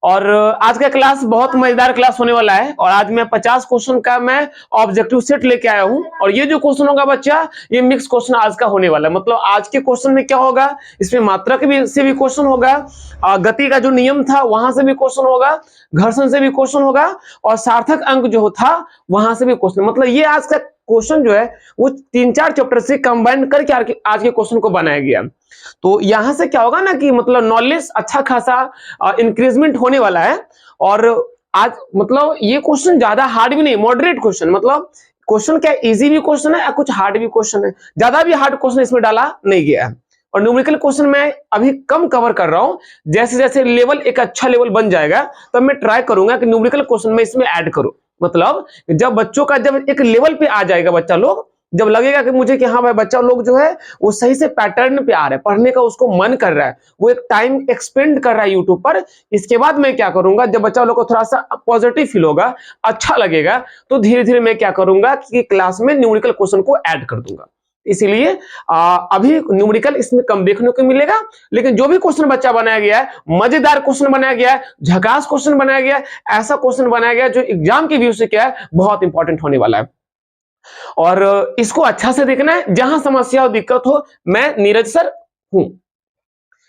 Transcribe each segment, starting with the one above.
और आज का क्लास बहुत मजेदार क्लास होने वाला है। और आज मैं 50 क्वेश्चन का मैं ऑब्जेक्टिव सेट लेके आया हूं। और ये जो क्वेश्चन होगा बच्चा, ये मिक्स क्वेश्चन आज का होने वाला है। मतलब आज के क्वेश्चन में क्या होगा, इसमें मात्रा के से भी क्वेश्चन होगा, गति का जो नियम था वहां से भी क्वेश्चन होगा, घर्षण से भी क्वेश्चन होगा, और सार्थक अंक जो था वहां से भी क्वेश्चन। मतलब ये आज का क्वेश्चन जो है वो 3-4 चैप्टर से कंबाइन करके आज के क्वेश्चन को बनाया गया। तो यहां से क्या होगा ना कि मतलब नॉलेज अच्छा खासा इंक्रीजमेंट होने वाला है। और आज मतलब ये क्वेश्चन ज्यादा हार्ड भी नहीं, मॉडरेट क्वेश्चन। मतलब क्वेश्चन क्या इजी भी क्वेश्चन है या कुछ हार्ड भी क्वेश्चन है, ज्यादा भी हार्ड क्वेश्चन इसमें डाला नहीं गया है। और न्यूमेरिकल क्वेश्चन मैं अभी कम कवर कर रहा हूं, जैसे जैसे लेवल एक अच्छा लेवल बन जाएगा तब मैं ट्राई करूंगा कि न्यूमेरिकल क्वेश्चन में इसमें ऐड करूं। मतलब जब बच्चों का जब एक लेवल पे आ जाएगा, बच्चा लोग जब लगेगा कि मुझे कि हाँ भाई बच्चा लोग जो है वो सही से पैटर्न पे आ रहा है, पढ़ने का उसको मन कर रहा है, वो एक टाइम एक्सपेंड कर रहा है यूट्यूब पर। इसके बाद मैं क्या करूंगा, जब बच्चा लोग को थोड़ा सा पॉजिटिव फील होगा, अच्छा लगेगा, तो धीरे धीरे मैं क्या करूंगा कि क्लास में न्यूमेरिकल क्वेश्चन को ऐड कर दूंगा। इसीलिए अभी न्यूमेरिकल इसमें कम देखने को मिलेगा, लेकिन जो भी क्वेश्चन बच्चा बनाया गया है, मजेदार क्वेश्चन बनाया गया है, झकास क्वेश्चन बनाया गया है, ऐसा क्वेश्चन बनाया गया है जो एग्जाम के व्यू से क्या है बहुत इंपॉर्टेंट होने वाला है। और इसको अच्छा से देखना है, जहां समस्या हो दिक्कत हो, मैं नीरज सर हूं,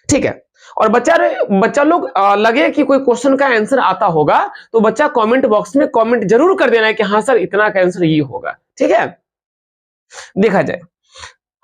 ठीक है। और बच्चा लोग लगे कि कोई क्वेश्चन का आंसर आता होगा तो बच्चा कमेंट बॉक्स में कमेंट जरूर कर देना है कि हाँ सर इतना का आंसर ये होगा, ठीक है। देखा जाए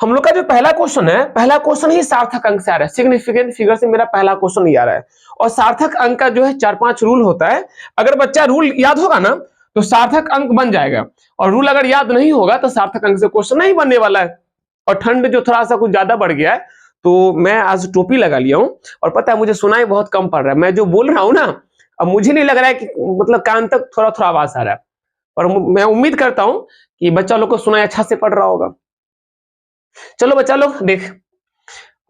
हम लोग का जो पहला क्वेश्चन है, पहला क्वेश्चन ही सार्थक अंक से आ रहा है, सिग्निफिकेंट फिगर से मेरा पहला क्वेश्चन ही आ रहा है। और सार्थक अंक का जो है 4-5 रूल होता है। अगर बच्चा रूल याद होगा ना तो सार्थक अंक बन जाएगा, और रूल अगर याद नहीं होगा तो सार्थक अंक से क्वेश्चन नहीं बनने वाला है। और ठंड जो थोड़ा सा कुछ ज्यादा बढ़ गया है तो मैं आज टोपी लगा लिया हूं, और पता है मुझे सुनाई बहुत कम पड़ रहा है। मैं जो बोल रहा हूं ना, अब मुझे नहीं लग रहा है कि मतलब कान तक थोड़ा थोड़ा आवाज आ रहा है, और मैं उम्मीद करता हूं कि बच्चा लोग को सुनाई अच्छा से पड़ रहा होगा। चलो बच्चा लोग देख,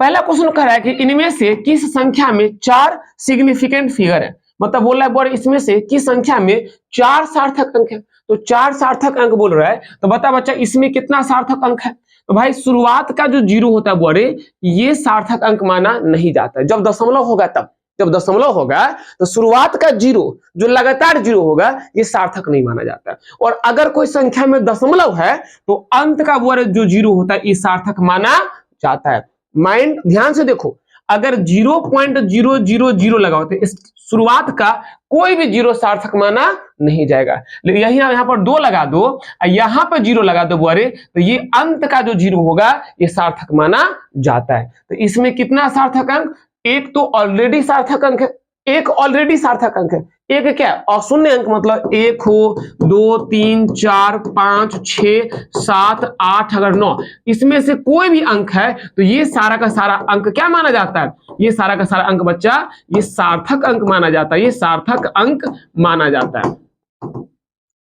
पहला क्वेश्चन कह रहा है कि इनमें से किस संख्या में 4 सिग्निफिकेंट फिगर है। मतलब बोल रहा है बोल इसमें से किस संख्या में 4 सार्थक अंक है। तो 4 सार्थक अंक बोल रहा है, तो बता बच्चा इसमें कितना सार्थक अंक है। तो भाई शुरुआत का जो 0 होता है बोरे, ये सार्थक अंक माना नहीं जाता है। जब दशमलव होगा तब, जब दशमलव होगा तो शुरुआत का 0 जो लगातार 0 होगा ये सार्थक नहीं माना जाता है। और अगर कोई संख्या में दशमलव है तो अंत का वर्ग जो 0 होता है ये सार्थक माना जाता है। माइंड ध्यान से देखो, अगर 0.000 लगा होता है, शुरुआत का कोई भी 0 सार्थक माना नहीं जाएगा। लेकिन यही यहाँ पर 2 लगा दो, यहां पर 0 लगा दो बोरे, तो ये अंत का जो 0 होगा ये सार्थक माना जाता है। तो इसमें कितना सार्थक अंक, एक तो ऑलरेडी सार्थक अंक है, एक ऑलरेडी सार्थक अंक है, एक क्या अशून्य अंक। मतलब 1 हो, 2, 3, 4, 5, 6, 7, 8, अगर 9, इसमें से कोई भी अंक है तो ये सारा का सारा अंक क्या माना जाता है, ये सारा का सारा अंक बच्चा ये सार्थक अंक माना जाता है, ये सार्थक अंक माना जाता है,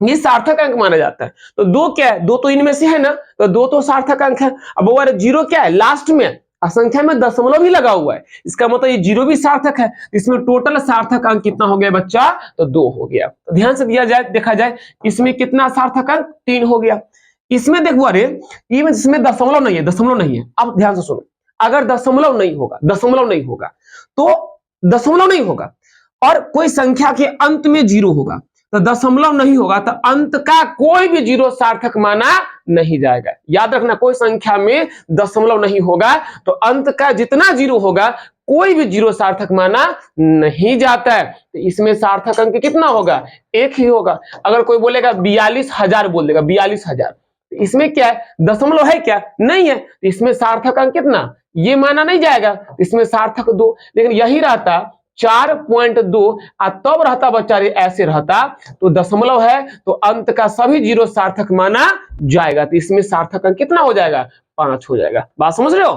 ये सार्थक अंक माना जाता है। तो 2 क्या है, 2 तो इनमें से है ना, तो 2 तो सार्थक अंक है। अब वो 0 क्या है, लास्ट में असंख्या में दशमलव भी लगा हुआ है, इसका मतलब ये 0 भी सार्थक है। इसमें टोटल सार्थक अंक कितना हो गया बच्चा, तो 2 हो गया। तो ध्यान से दिया जाए, देखा जाए इसमें कितना सार्थक अंक, 3 हो गया। इसमें देखो अरे इसमें दशमलव नहीं है, दशमलव नहीं है। अब ध्यान से सुनो, अगर दशमलव नहीं होगा, दशमलव नहीं होगा तो दशमलव नहीं होगा, और कोई संख्या के अंत में 0 होगा तो दशमलव नहीं होगा, तो अंत का कोई भी 0 सार्थक माना नहीं जाएगा। याद रखना, कोई संख्या में दशमलव नहीं होगा तो अंत का जितना 0 होगा कोई भी 0 सार्थक माना नहीं जाता है। तो इसमें सार्थक अंक कितना होगा, 1 ही होगा। अगर कोई बोलेगा 42,000 बोल देगा, 42,000, इसमें क्या है, दशमलव है क्या, नहीं है, तो इसमें सार्थक अंक कितना, ये माना नहीं जाएगा, इसमें सार्थक 2। लेकिन यही रहता 4.2, तब रहता बच्चा ऐसे रहता, तो दशमलव है तो अंत का सभी 0 सार्थक माना जाएगा। तो इसमें सार्थक अंक कितना हो जाएगा, 5 हो जाएगा। बात समझ रहे हो।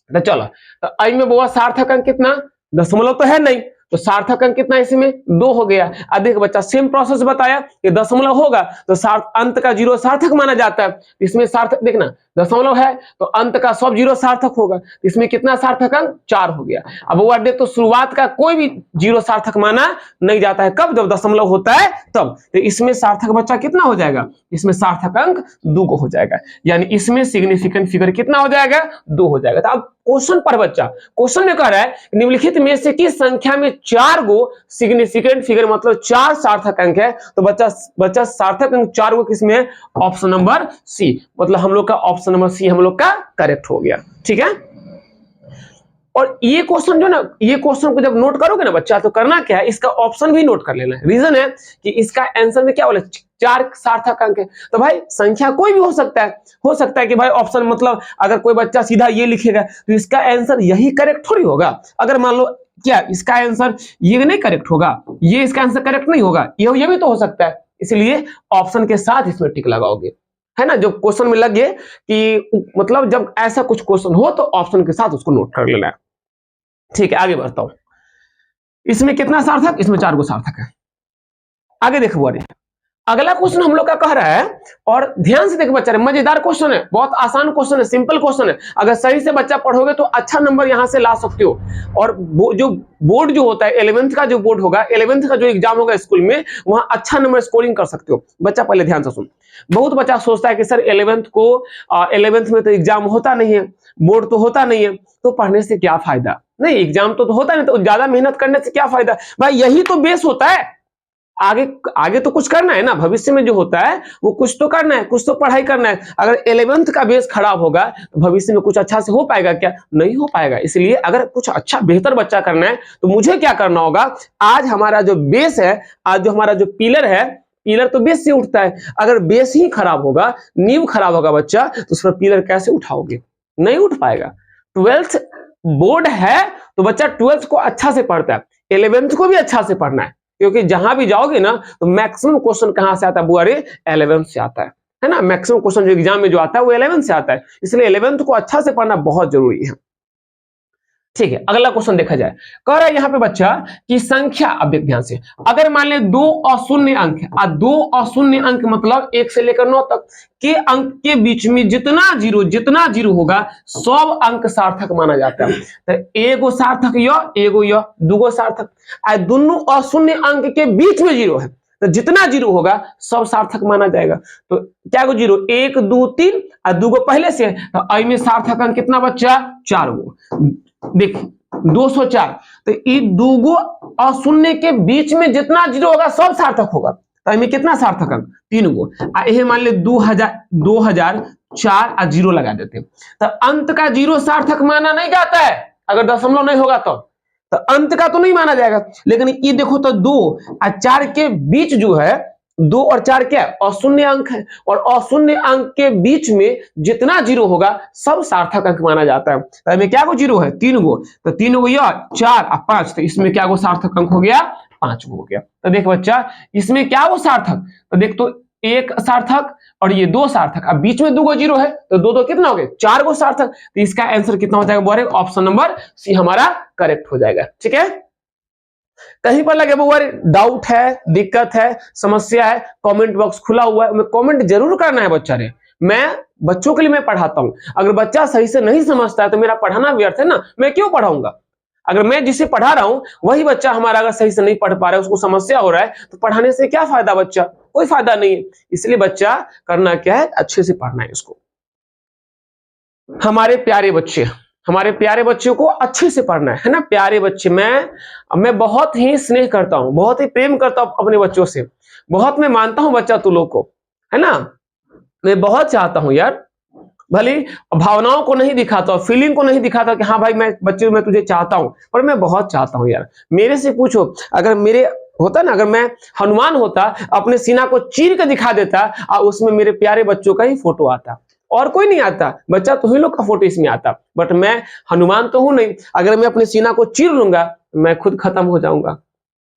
तो चलो, तो आई में बोला सार्थक अंक कितना, दशमलव तो है नहीं, तो सार्थक अंक कितना, इसमें 2 हो गया। अधिक बच्चा सेम प्रोसेस बताया कि दशमलव होगा तो अंत का 0 सार्थक माना जाता है। इसमें सार्थक देखना, दशमलव है तो अंत का सब 0 सार्थक होगा, इसमें कितना सार्थक अंक, 4 हो गया। अब वो देख तो शुरुआत का कोई भी 0 सार्थक माना नहीं जाता है, कब, जब दशमलव होता है तब। तो इसमें सार्थक बच्चा कितना हो जाएगा, इसमें सार्थक अंक 2 हो जाएगा, यानी इसमें सिग्निफिकेंट फिगर कितना हो जाएगा, 2 हो जाएगा। तो अब क्वेश्चन पर बच्चा, क्वेश्चन में कह रहा है निम्नलिखित में से किस संख्या में 4 गो सिग्निफिकेंट फिगर मतलब 4 सार्थक अंक है। तो बच्चा सार्थक अंक 4 गो किसमें है? ऑप्शन नंबर सी, मतलब हम लोग का ऑप्शन नंबर सी हम लोग का करेक्ट हो गया। ठीक है, और ये क्वेश्चन जो ना, ये क्वेश्चन को जब नोट करोगे ना बच्चा, तो करना क्या है, इसका ऑप्शन भी नोट कर लेना है। रीजन है कि इसका आंसर में क्या बोले 4 सार्थक अंक है। तो भाई संख्या कोई भी हो सकता है कि भाई ऑप्शन मतलब अगर कोई बच्चा सीधा ये लिखेगा तो इसका आंसर यही करेक्ट थोड़ी होगा। अगर मान लो क्या इसका आंसर ये नहीं करेक्ट होगा, ये इसका आंसर करेक्ट नहीं होगा, ये भी तो हो सकता है। इसलिए ऑप्शन के साथ इसमें टिक लगाओगे, है ना। जो क्वेश्चन में लगे कि मतलब जब ऐसा कुछ क्वेश्चन हो तो ऑप्शन के साथ उसको नोट कर लेना है। ठीक है, आगे बढ़ता हूं। इसमें कितना सार्थक? इसमें 4 गो सार्थक है। आगे देखो, अगला क्वेश्चन हम लोग का कह रहा है, और ध्यान से देखो बच्चा, मजेदार क्वेश्चन है, बहुत आसान क्वेश्चन है, सिंपल क्वेश्चन है। अगर सही से बच्चा पढ़ोगे तो अच्छा नंबर यहां से ला सकते हो। और जो बोर्ड जो होता है 11th का जो बोर्ड होगा, 11th का जो एग्जाम होगा स्कूल में, वहां अच्छा नंबर स्कोरिंग कर सकते हो। बच्चा पहले ध्यान से सुन। बहुत बच्चा सोचता है कि सर 11th में तो एग्जाम होता नहीं है, बोर्ड तो होता नहीं है, तो पढ़ने से क्या फायदा? नहीं, एग्जाम तो होता नहीं, तो ज्यादा मेहनत करने से क्या फायदा? भाई यही तो बेस होता है। आगे तो कुछ करना है ना, भविष्य में जो होता है वो कुछ तो करना है, कुछ तो पढ़ाई करना है। अगर 11th का बेस खराब होगा तो भविष्य में कुछ अच्छा से हो पाएगा क्या? नहीं हो पाएगा। इसलिए अगर कुछ अच्छा बेहतर बच्चा करना है तो मुझे क्या करना होगा? आज हमारा जो बेस है, आज जो हमारा जो पिलर है, पिलर तो बेस से उठता है। अगर बेस ही खराब होगा, नींव खराब होगा बच्चा, तो उस पर पिलर कैसे उठाओगे? नहीं उठ पाएगा। 12th बोर्ड है तो बच्चा 12th को अच्छा से पढ़ता है, 11th को भी अच्छा से पढ़ना है, क्योंकि जहां भी जाओगे ना तो मैक्सिमम क्वेश्चन कहां से आता है बुआरे? 11th से आता है ना। मैक्सिमम क्वेश्चन जो एग्जाम में जो आता है वो 11th से आता है, इसलिए 11th को अच्छा से पढ़ना बहुत जरूरी है। ठीक है, अगला क्वेश्चन देखा जाए। कह रहा है यहाँ पे बच्चा कि संख्या, अब देख ध्यान से, अगर मान ले 2 अशून्य अंक है, 2 अशून्य अंक मतलब 1 से लेकर 9 तक के अंक के बीच में जितना जीरो होगा सब अंक सार्थक माना जाता है। तो एगो सार्थक एगो दूगो सार्थक, दोनों अशून्य अंक के बीच में जीरो है, तो जितना जीरो होगा सब सार्थक माना जाएगा। तो क्या गो जीरो? 1 2 3 और दूगो पहले से, तो आई में सार्थक अंक कितना बच्चा? 4 गो। देख 204, तो ये दूगो अशून्य के बीच में जितना जीरो होगा सब सार्थक होगा। तो इसमें कितना सार्थक अंक? 3 गो। यह मान ले 2004 और जीरो लगा देते हैं, तो अंत का जीरो सार्थक माना नहीं जाता है अगर दशमलव नहीं होगा तो अंत का तो नहीं माना जाएगा। लेकिन ये देखो तो 2 और 4 के बीच जो है, 2 और 4 क्या है? अशून्य अंक है, और अशून्य अंक के बीच में जितना जीरो होगा सब सार्थक अंक माना जाता है। तो इसमें क्या गो जीरो है? 3 गो। तो 3 गो 4 और 5, तो इसमें क्या गो सार्थक अंक हो गया? 5 गो हो गया। तो देख बच्चा, इसमें क्या वो सार्थक? तो देख तो 1 सार्थक और ये 2 सार्थक, अब बीच में 2 गो जीरो है, तो 2 कितना हो गए? 4 गो सार्थक। तो इसका आंसर कितना हो जाएगा? ऑप्शन नंबर सी हमारा करेक्ट हो जाएगा। ठीक है, कहीं पर लगे वो डाउट है, दिक्कत है, समस्या है, कमेंट बॉक्स खुला हुआ है, कमेंट जरूर करना है बच्चा रे। मैं बच्चों के लिए मैं पढ़ाता हूं, अगर बच्चा सही से नहीं समझता है तो मेरा पढ़ाना व्यर्थ है ना, मैं क्यों पढ़ाऊंगा? अगर मैं जिसे पढ़ा रहा हूं वही बच्चा हमारा अगर सही से नहीं पढ़ पा रहा है, उसको समस्या हो रहा है, तो पढ़ाने से क्या फायदा बच्चा? कोई फायदा नहीं है। इसलिए बच्चा करना क्या है? अच्छे से पढ़ना है इसको। हमारे प्यारे बच्चों को अच्छे से पढ़ना है ना। प्यारे बच्चे, मैं बहुत ही स्नेह करता हूं, बहुत ही प्रेम करता हूं अपने बच्चों से, बहुत मैं मानता हूं बच्चा तू लोग को, है ना। मैं बहुत चाहता हूं यार, भले भावनाओं को नहीं दिखाता, फीलिंग को नहीं दिखाता कि हाँ भाई मैं बच्चे मैं तुझे चाहता हूं, पर मैं बहुत चाहता हूं यार। मेरे से पूछो, अगर मेरे होता ना, अगर मैं हनुमान होता, अपने सीना को चीर के दिखा देता और उसमें मेरे प्यारे बच्चों का ही फोटो आता, और कोई नहीं आता, बच्चा तुम ही लोग का फोटो इसमें आता। बट मैं हनुमान तो हूं नहीं, अगर मैं अपने सीना को चीर लूंगा मैं खुद खत्म हो जाऊंगा।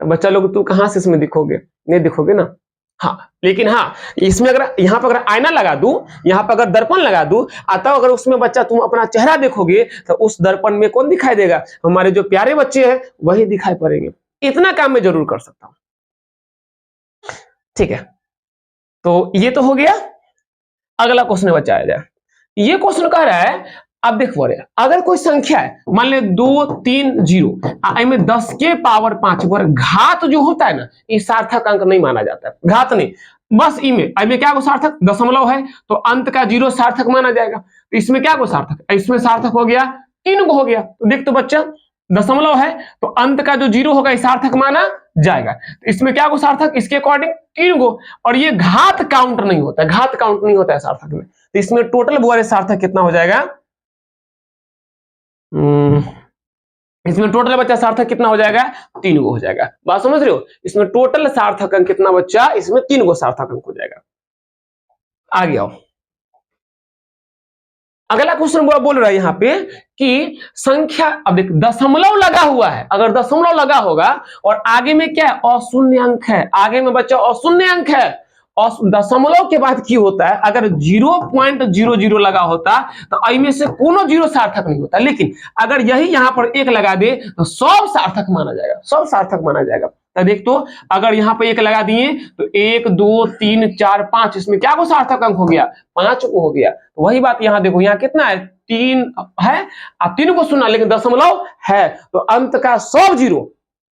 बच्चा लोग तू कहां से इसमें दिखोगे? नहीं दिखोगे ना। हाँ, लेकिन हाँ, इसमें अगर यहाँ पर अगर आईना लगा दूं, यहाँ पर अगर दर्पण लगा दूं, तब अगर उसमें बच्चा तुम अपना चेहरा देखोगे तो उस दर्पण में कौन दिखाई देगा? हमारे जो प्यारे बच्चे हैं वही दिखाई पड़ेंगे। इतना काम मैं जरूर कर सकता हूं। ठीक है, तो ये तो हो गया। अगला क्वेश्चन बचाया जाए। ये क्वेश्चन कह रहा है, अब देख बोले, अगर कोई संख्या है, मान ले 2 3 0 में 10 के पावर 5 पर घात जो होता है ना, ये सार्थक अंक नहीं माना जाता है। घात नहीं, बस इमें क्या को सार्थक? दशमलव है तो अंत का जीरो सार्थक माना जाएगा। तो इसमें क्या को सार्थक? इसमें सार्थक हो गया 3 गो हो गया। तो देख तो बच्चा दशमलव है तो अंत का जो 0 होगा सार्थक माना जाएगा। तो इसमें क्या गो सार्थक, इसके अकॉर्डिंग 3 गो। और ये घात काउंट नहीं होता, घात काउंट नहीं होता है सार्थक में। तो इसमें टोटल बुआ सार्थक कितना हो जाएगा, इसमें टोटल बच्चा सार्थक कितना हो जाएगा, 3 गो हो जाएगा। बात समझ रहे हो, इसमें टोटल सार्थक अंक कितना बच्चा, इसमें 3 गो सार्थक अंक हो जाएगा। आगे आओ, अगला क्वेश्चन बोल रहा है यहाँ पे कि संख्या, अब देख दशमलव लगा हुआ है, अगर दशमलव लगा होगा और आगे में क्या है, अशून्य अंक है, आगे में बच्चा अशून्य अंक है, और दशमलव के बाद की होता है, अगर 0.00 लगा होता तो इनमें से कोनो 0 सार्थक नहीं होता। लेकिन अगर यही यहां पर 1 लगा दे तो सब सार्थक माना जाएगा, सब सार्थक माना जाएगा। तो देख तो अगर यहां पर 1 लगा दिए तो 1 2 3 4 5, इसमें क्या को सार्थक अंक हो गया, 5 को हो गया। तो वही बात यहां देखो, यहां कितना है, 3 है, आप 3 को सुना, लेकिन दशमलव है तो अंत का सब 0,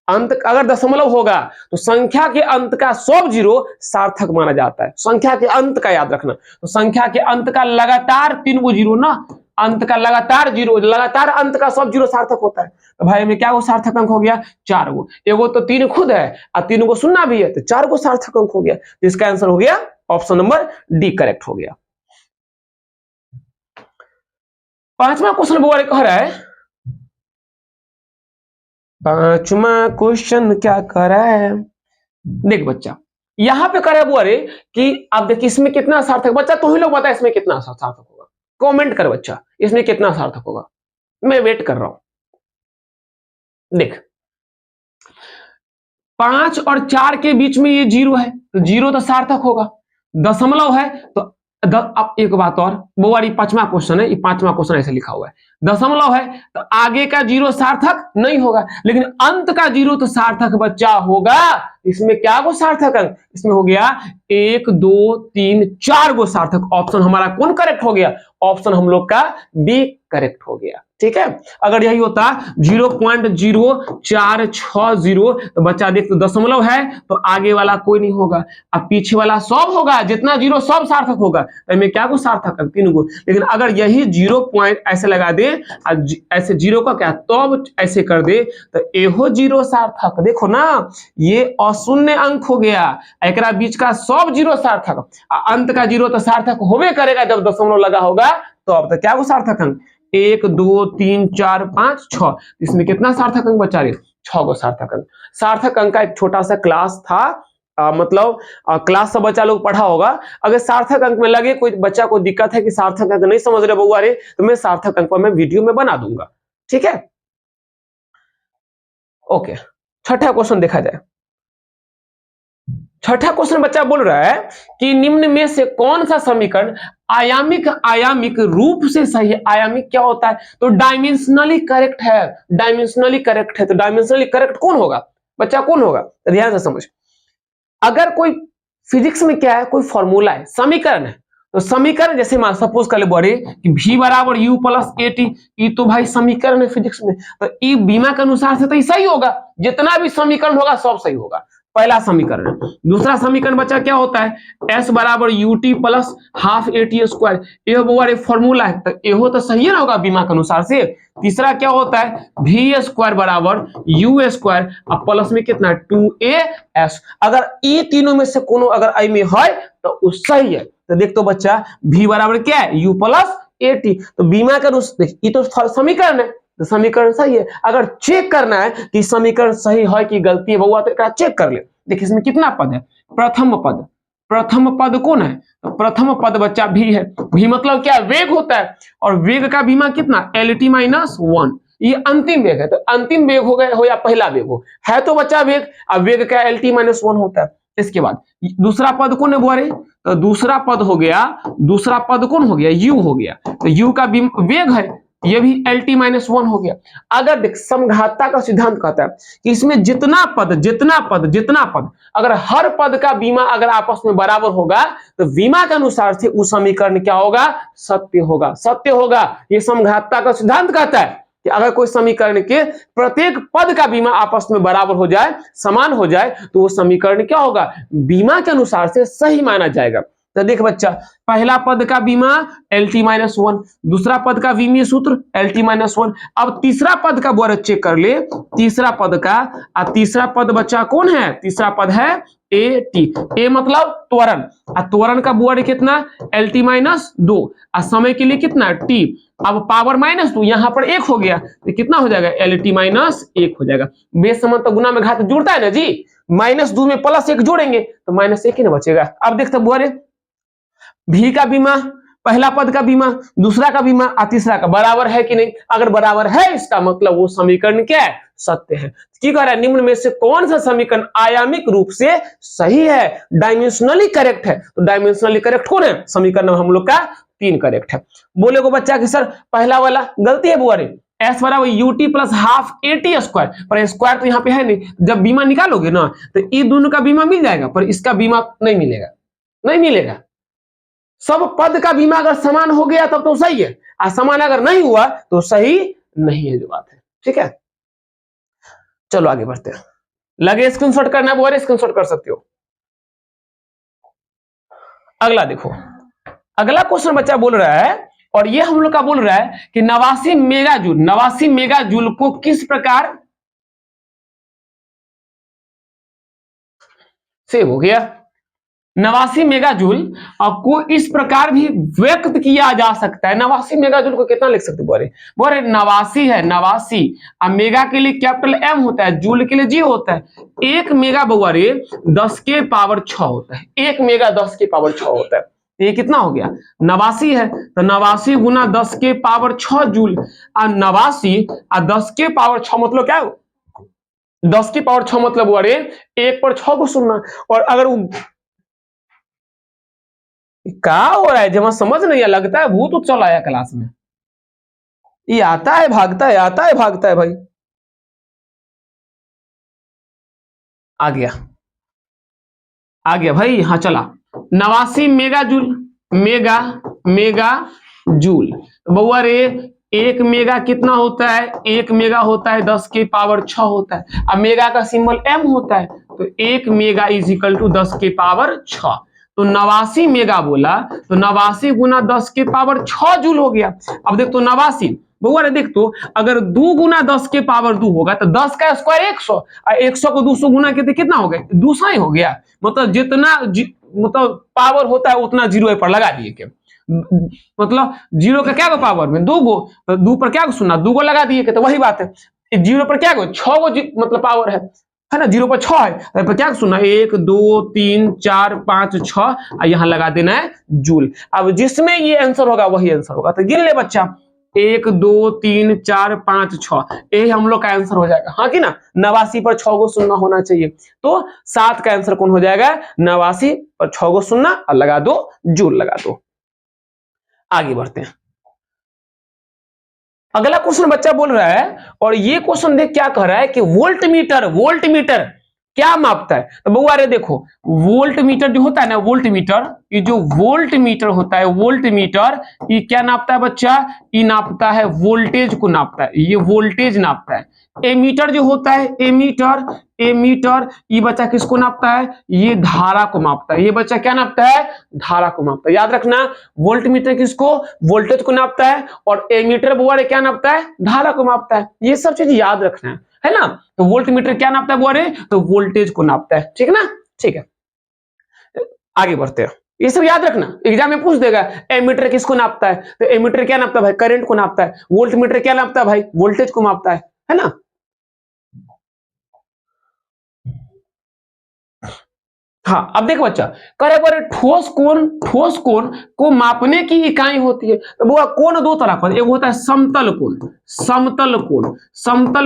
अंत अगर दशमलव होगा तो संख्या के अंत का सब 0 सार्थक माना जाता है। संख्या के अंत का याद रखना, तो संख्या के अंत का लगातार 3 गो 0 ना, अंत का लगातार 0, लगातार अंत का सब 0 सार्थक होता है। तो भाई में क्या वो सार्थक अंक हो गया, 4 गो, एगो तो 3 खुद है और 3 को सुनना भी है, तो 4 गो सार्थक अंक हो गया। तो इसका आंसर हो गया ऑप्शन नंबर डी करेक्ट हो गया। 5वां क्वेश्चन वो कह रहा है, 5वां क्वेश्चन क्या कर रहा है, देख बच्चा यहां पे करे वो, अरे कि अब देख इसमें कितना सार्थक, बच्चा तुम ही लोग बता इसमें कितना सार्थक होगा, कमेंट कर बच्चा इसमें कितना सार्थक होगा, मैं वेट कर रहा हूं। देख 5 और 4 के बीच में ये 0 है तो 0 तो सार्थक होगा, दशमलव है तो अब एक बात और, वो वाली 5वां क्वेश्चन है, ये 5वां क्वेश्चन ऐसे लिखा हुआ है, दशमलव है तो आगे का 0 सार्थक नहीं होगा, लेकिन अंत का 0 तो सार्थक बच्चा होगा। इसमें क्या गो सार्थक अंक, इसमें हो गया 1 2 3 4 गो सार्थक। ऑप्शन हमारा कौन करेक्ट हो गया, ऑप्शन हम लोग का बी करेक्ट हो गया। ठीक है, अगर यही होता 0.0460 तो बच्चा देख तो दशमलव है तो आगे वाला कोई नहीं होगा, अब पीछे वाला सब होगा, जितना 0 सब सार्थक होगा। तो इनमें क्या को सार्थक 3 गो, लेकिन अगर यही 0 पॉइंट ऐसे लगा दे, ऐसे 0 का क्या तो ऐसे कर दे तो एहो 0 सार्थक। देखो ना ये अशून्य अंक हो गया, एकरा बीच का सब 0 सार्थक, अंत का 0 तो सार्थक होबे करेगा जब दशमलव लगा होगा। तो अब तो क्या वो सार्थक अंक 1 2 3 4 5 6, इसमें कितना सार्थक अंक बचा रहे, 6 गो सार्थक अंक। सार्थक अंक का एक छोटा सा क्लास था, मतलब क्लास सब बच्चा लोग पढ़ा होगा। अगर सार्थक अंक में लगे कोई बच्चा को दिक्कत है कि सार्थक अंक नहीं समझ रहे बउआ रे, तो मैं सार्थक अंक पर मैं वीडियो में बना दूंगा। ठीक है, ओके। छठा क्वेश्चन देखा जाए। छठा क्वेश्चन बच्चा बोल रहा है कि निम्न में से कौन सा समीकरण आयामिक रूप से सही है। आयामिक क्या होता है, तो डायमेंशनली करेक्ट है, डायमेंशनली करेक्ट है। तो डायमेंशनली करेक्ट कौन होगा बच्चा, कौन होगा, तो ध्यान से समझ। अगर कोई फिजिक्स में क्या है, कोई फॉर्मूला है, समीकरण है, तो समीकरण जैसे मान सपोज कर ले बड़े कि v बराबर u प्लस ए टी, ये तो भाई समीकरण है फिजिक्स में, तो ये बीमा के अनुसार से तो ये सही होगा, जितना भी समीकरण होगा सब सही होगा। पहला समीकरण। दूसरा समीकरण बच्चा क्या होता है, s बराबर U T plus half A T square, यह वो फॉर्मूला है, तो यहो तो सही है ना होगा बीमा के अनुसार से। तीसरा क्या होता है, वी स्क्वायर बराबर यू स्क्वायर अब प्लस में कितना 2as। अगर ये तीनों में से कोनो अगर आई में है तो वो सही है। तो देख तो बच्चा v बराबर क्या है u प्लस ए टी, तो बीमा का ये तो समीकरण है, तो समीकरण सही है। अगर चेक करना है कि समीकरण सही है कि गलती है बउआ, तो चेक कर ले। देखिए इसमें कितना पद है, प्रथम पद, प्रथम पद कौन है, तो प्रथम पद बच्चा भी है। भी मतलब क्या, वेग होता है, और वेग का बीमा कितना LT माइनस 1, ये अंतिम वेग है। तो अंतिम वेग हो गया हो या पहला वेग हो, है तो बच्चा वेग, अब वेग का LT माइनस 1 होता है। इसके बाद दूसरा पद कौन है बुआरे, तो दूसरा पद हो गया, दूसरा पद कौन हो गया, u हो गया, तो u का वेग है, ये भी LT माइनस 1 हो गया। अगर देख समघातता का सिद्धांत कहता है कि इसमें जितना पद अगर हर पद का बीमा अगर आपस में बराबर होगा तो बीमा के अनुसार से उस समीकरण क्या होगा, सत्य होगा, सत्य होगा। ये समघातता का सिद्धांत कहता है कि अगर कोई समीकरण के प्रत्येक पद का बीमा आपस में बराबर हो जाए, समान हो जाए, तो वो समीकरण क्या होगा, बीमा के अनुसार से सही माना जाएगा। तो देख बच्चा, पहला पद का बीमा LT-1, दूसरा पद का विमीय सूत्र LT-1। अब तीसरा पद का बोरे चेक कर ले, तीसरा पद का, और तीसरा पद बच्चा कौन है? तीसरा पद है AT। ए मतलब त्वरण, और त्वरण का बुआरी कितना? LT-2, और समय के लिए कितना? T। अब पावर -2 यहां पर 1 हो गया, तो कितना हो जाएगा? LT-1 हो जाएगा। बेस संबंध तो गुना में घात जुड़ता है ना जी, -2 में +1 जोड़ेंगे तो -1 ही ना बचेगा। अब देखते बुआरे, भी का बीमा, पहला पद का बीमा, दूसरा का बीमा और तीसरा का बराबर है कि नहीं? अगर बराबर है इसका मतलब वो समीकरण क्या है? सत्य है। की कह रहा है निम्न में से कौन सा समीकरण आयामिक रूप से सही है, डायमेंशनली करेक्ट है? तो डायमेंशनली करेक्ट कौन है? समीकरण हम लोग का 3 करेक्ट है। बोले को बच्चा कि सर पहला वाला गलती है बुआ रे, एस बराबर UT + ½ AT स्क्वायर, पर स्क्वायर तो यहाँ पे है नहीं। जब बीमा निकालोगे ना तो ये दोनों का बीमा मिल जाएगा, पर इसका बीमा नहीं मिलेगा, नहीं मिलेगा। सब पद का बीमा अगर समान हो गया तब तो सही है, और समान अगर नहीं हुआ तो सही नहीं है, जो बात है। ठीक है, चलो आगे बढ़ते हैं। लगे स्क्रीनशॉट करना है, स्क्रीनशॉट कर सकते हो। अगला देखो, अगला क्वेश्चन बच्चा बोल रहा है, और ये हम लोग का बोल रहा है कि 89 मेगाजूल को किस प्रकार सेव हो गया। 89 मेगाजूल को इस प्रकार भी व्यक्त किया जा सकता है। 89 मेगाजूल को कितना लिख सकते बोरे? 89 है, 89, और मेगा के लिए कैपिटल M होता है, जूल के लिए G होता है। 1 मेगा बउआरे 10⁻6 होता है, 1 मेगा 10⁻6 होता है। ये कितना हो गया? 89 है, तो 89 गुना 10⁻6 जूल, और 89 और 10⁻6 मतलब क्या है? 10⁻6 मतलब बउआरे 1 पर 6 को सुनना। और अगर क्या हो रहा है, जब समझ नहीं लगता है भूत तो चल आया क्लास में, ये आता है भागता है, आता है भागता है भाई। आ गया, आ गया भाई, हाँ चला। 89 मेगाजूल, मेगा जूल बउआ रे, 1 मेगा कितना होता है? 1 मेगा होता है 10⁻6 होता है, अब मेगा का सिंबल M होता है, तो 1 मेगा = 10⁻6। तो 89 मेगा बोला तो 89 गुना 10⁻6 जूल हो गया। अब देख तो 89 बउआ रे, देख तो अगर 2 गुना 10⁻2 होगा तो 10 का स्क्वायर 100, और 100 को 200 गुना के कितना हो गया? 200 ही हो गया। मतलब जितना मतलब पावर होता है उतना जीरो पर लगा दिए के, मतलब जीरो का क्या गो पावर में 2 गो, तो 2 पर क्या सुनना, 2 गो लगा दिए के, तो वही बात है। जीरो पर क्या गो 6 गो मतलब पावर है ना, 0 पर 6 है, तो क्या सुनना 1 2 3 4 5 6, और यहां लगा देना है जूल। अब जिसमें ये आंसर होगा वही आंसर होगा, तो गिन ले बच्चा, 1 2 3 4 5 6, यही हम लोग का आंसर हो जाएगा। हाँ कि ना, 89 पर 6 गो सुनना होना चाहिए, तो 7 का आंसर कौन हो जाएगा? 89 पर 6 गो सुनना और लगा दो जूल, लगा दो। आगे बढ़ते हैं। अगला क्वेश्चन बच्चा बोल रहा है, और ये क्वेश्चन देख क्या कह रहा है कि वोल्ट मीटर क्या मापता है? तो बउआ रे देखो, वोल्ट मीटर जो होता है ना, वोल्ट मीटर, ये जो वोल्ट मीटर होता है, वोल्ट मीटर ये क्या नापता है बच्चा? ये नापता है वोल्टेज को नापता है, ये वोल्टेज नापता है। एमीटर जो होता है, एमीटर ये बच्चा किसको नापता है? ये धारा को मापता है। ये बच्चा क्या नापता है? धारा को मापता है। याद रखना, वोल्ट मीटर किसको? वोल्टेज को नापता है, और एमीटर बुआरे क्या नापता है? धारा को मापता है। ये सब चीज याद रखना है ना। तो वोल्ट मीटर क्या नापता है बुआरे? तो वोल्टेज को नापता है, ठीक है ना। ठीक है, आगे बढ़ते हैं। ये सब याद रखना, एग्जाम में पूछ देगा एमीटर किसको नापता है? तो एमीटर क्या नापता है भाई? करंट को नापता है। वोल्ट मीटर क्या नापता है भाई? वोल्टेज को मापता है ना। हाँ, अब देखो बच्चा, करे पर ठोस कोण को मापने की इकाई होती है। तो बुआ कोण दो तरह का, एक होता है समतल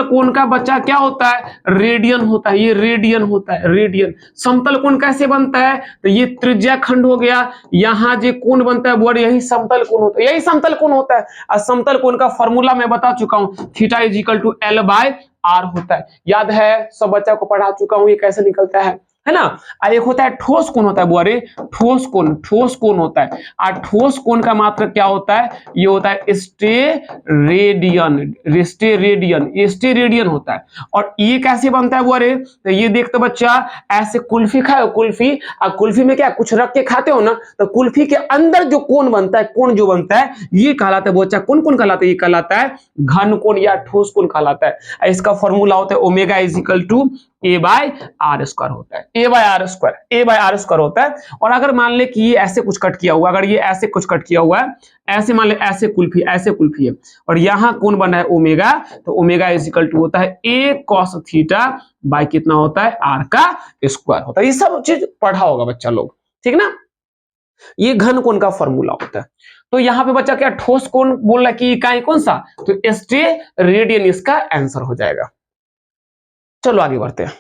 कोण का बच्चा क्या होता है? रेडियन होता है, ये रेडियन होता है, रेडियन। समतल कोण कैसे बनता है? तो ये त्रिज्या खंड हो गया, यहाँ जो कोण बनता है बुआ यही समतल कोण होता है, यही समतल कोण होता है। और समतल कोण का फॉर्मूला मैं बता चुका हूं, θ = L/R होता है। याद है, सब बच्चा को पढ़ा चुका हूं ये कैसे निकलता है। है ना। और एक होता है ठोस कोण होता है बुआरे, ठोस कोण होता है। और ठोस कोण का मात्रक क्या होता है, ये होता है स्टेरेडियन होता है। और ये कैसे बनता है बुआरे, तो ये देखते बच्चा, ऐसे कुल्फी खाओ, कुल्फी, और कुल्फी में क्या कुछ रख के खाते हो ना, तो कुल्फी के अंदर जो कोण बनता है, कोण जो बनता है, ये कहलाता है बच्चा, कौन कौन कहलाता है, ये कहलाता है घन कोण या ठोस कोण कहलाता है। इसका फॉर्मूला होता है omega is equal to a by r square होता है, ए बाय आर स्क्वायर होता है। और अगर मान ले कि ये ऐसे कुछ कट किया हुआ, अगर ये ऐसे कुछ कट किया हुआ है, ऐसे मान ले ऐसे कुल्फी है, और यहां कौन बना है ओमेगा, तो ओमेगा इज इक्वल टू होता है ए कॉस थीटा बाय कितना होता है आर का स्क्वायर होता है। ये सब चीज पढ़ा होगा बच्चा लोग, ठीक ना। ये घन कोण का फॉर्मूला होता है। तो यहां पे बच्चा क्या ठोस कोण बोल रहा है कि इकाई कौन सा, तो स्टेरेडियन इसका आंसर हो जाएगा। चलो आगे बढ़ते हैं।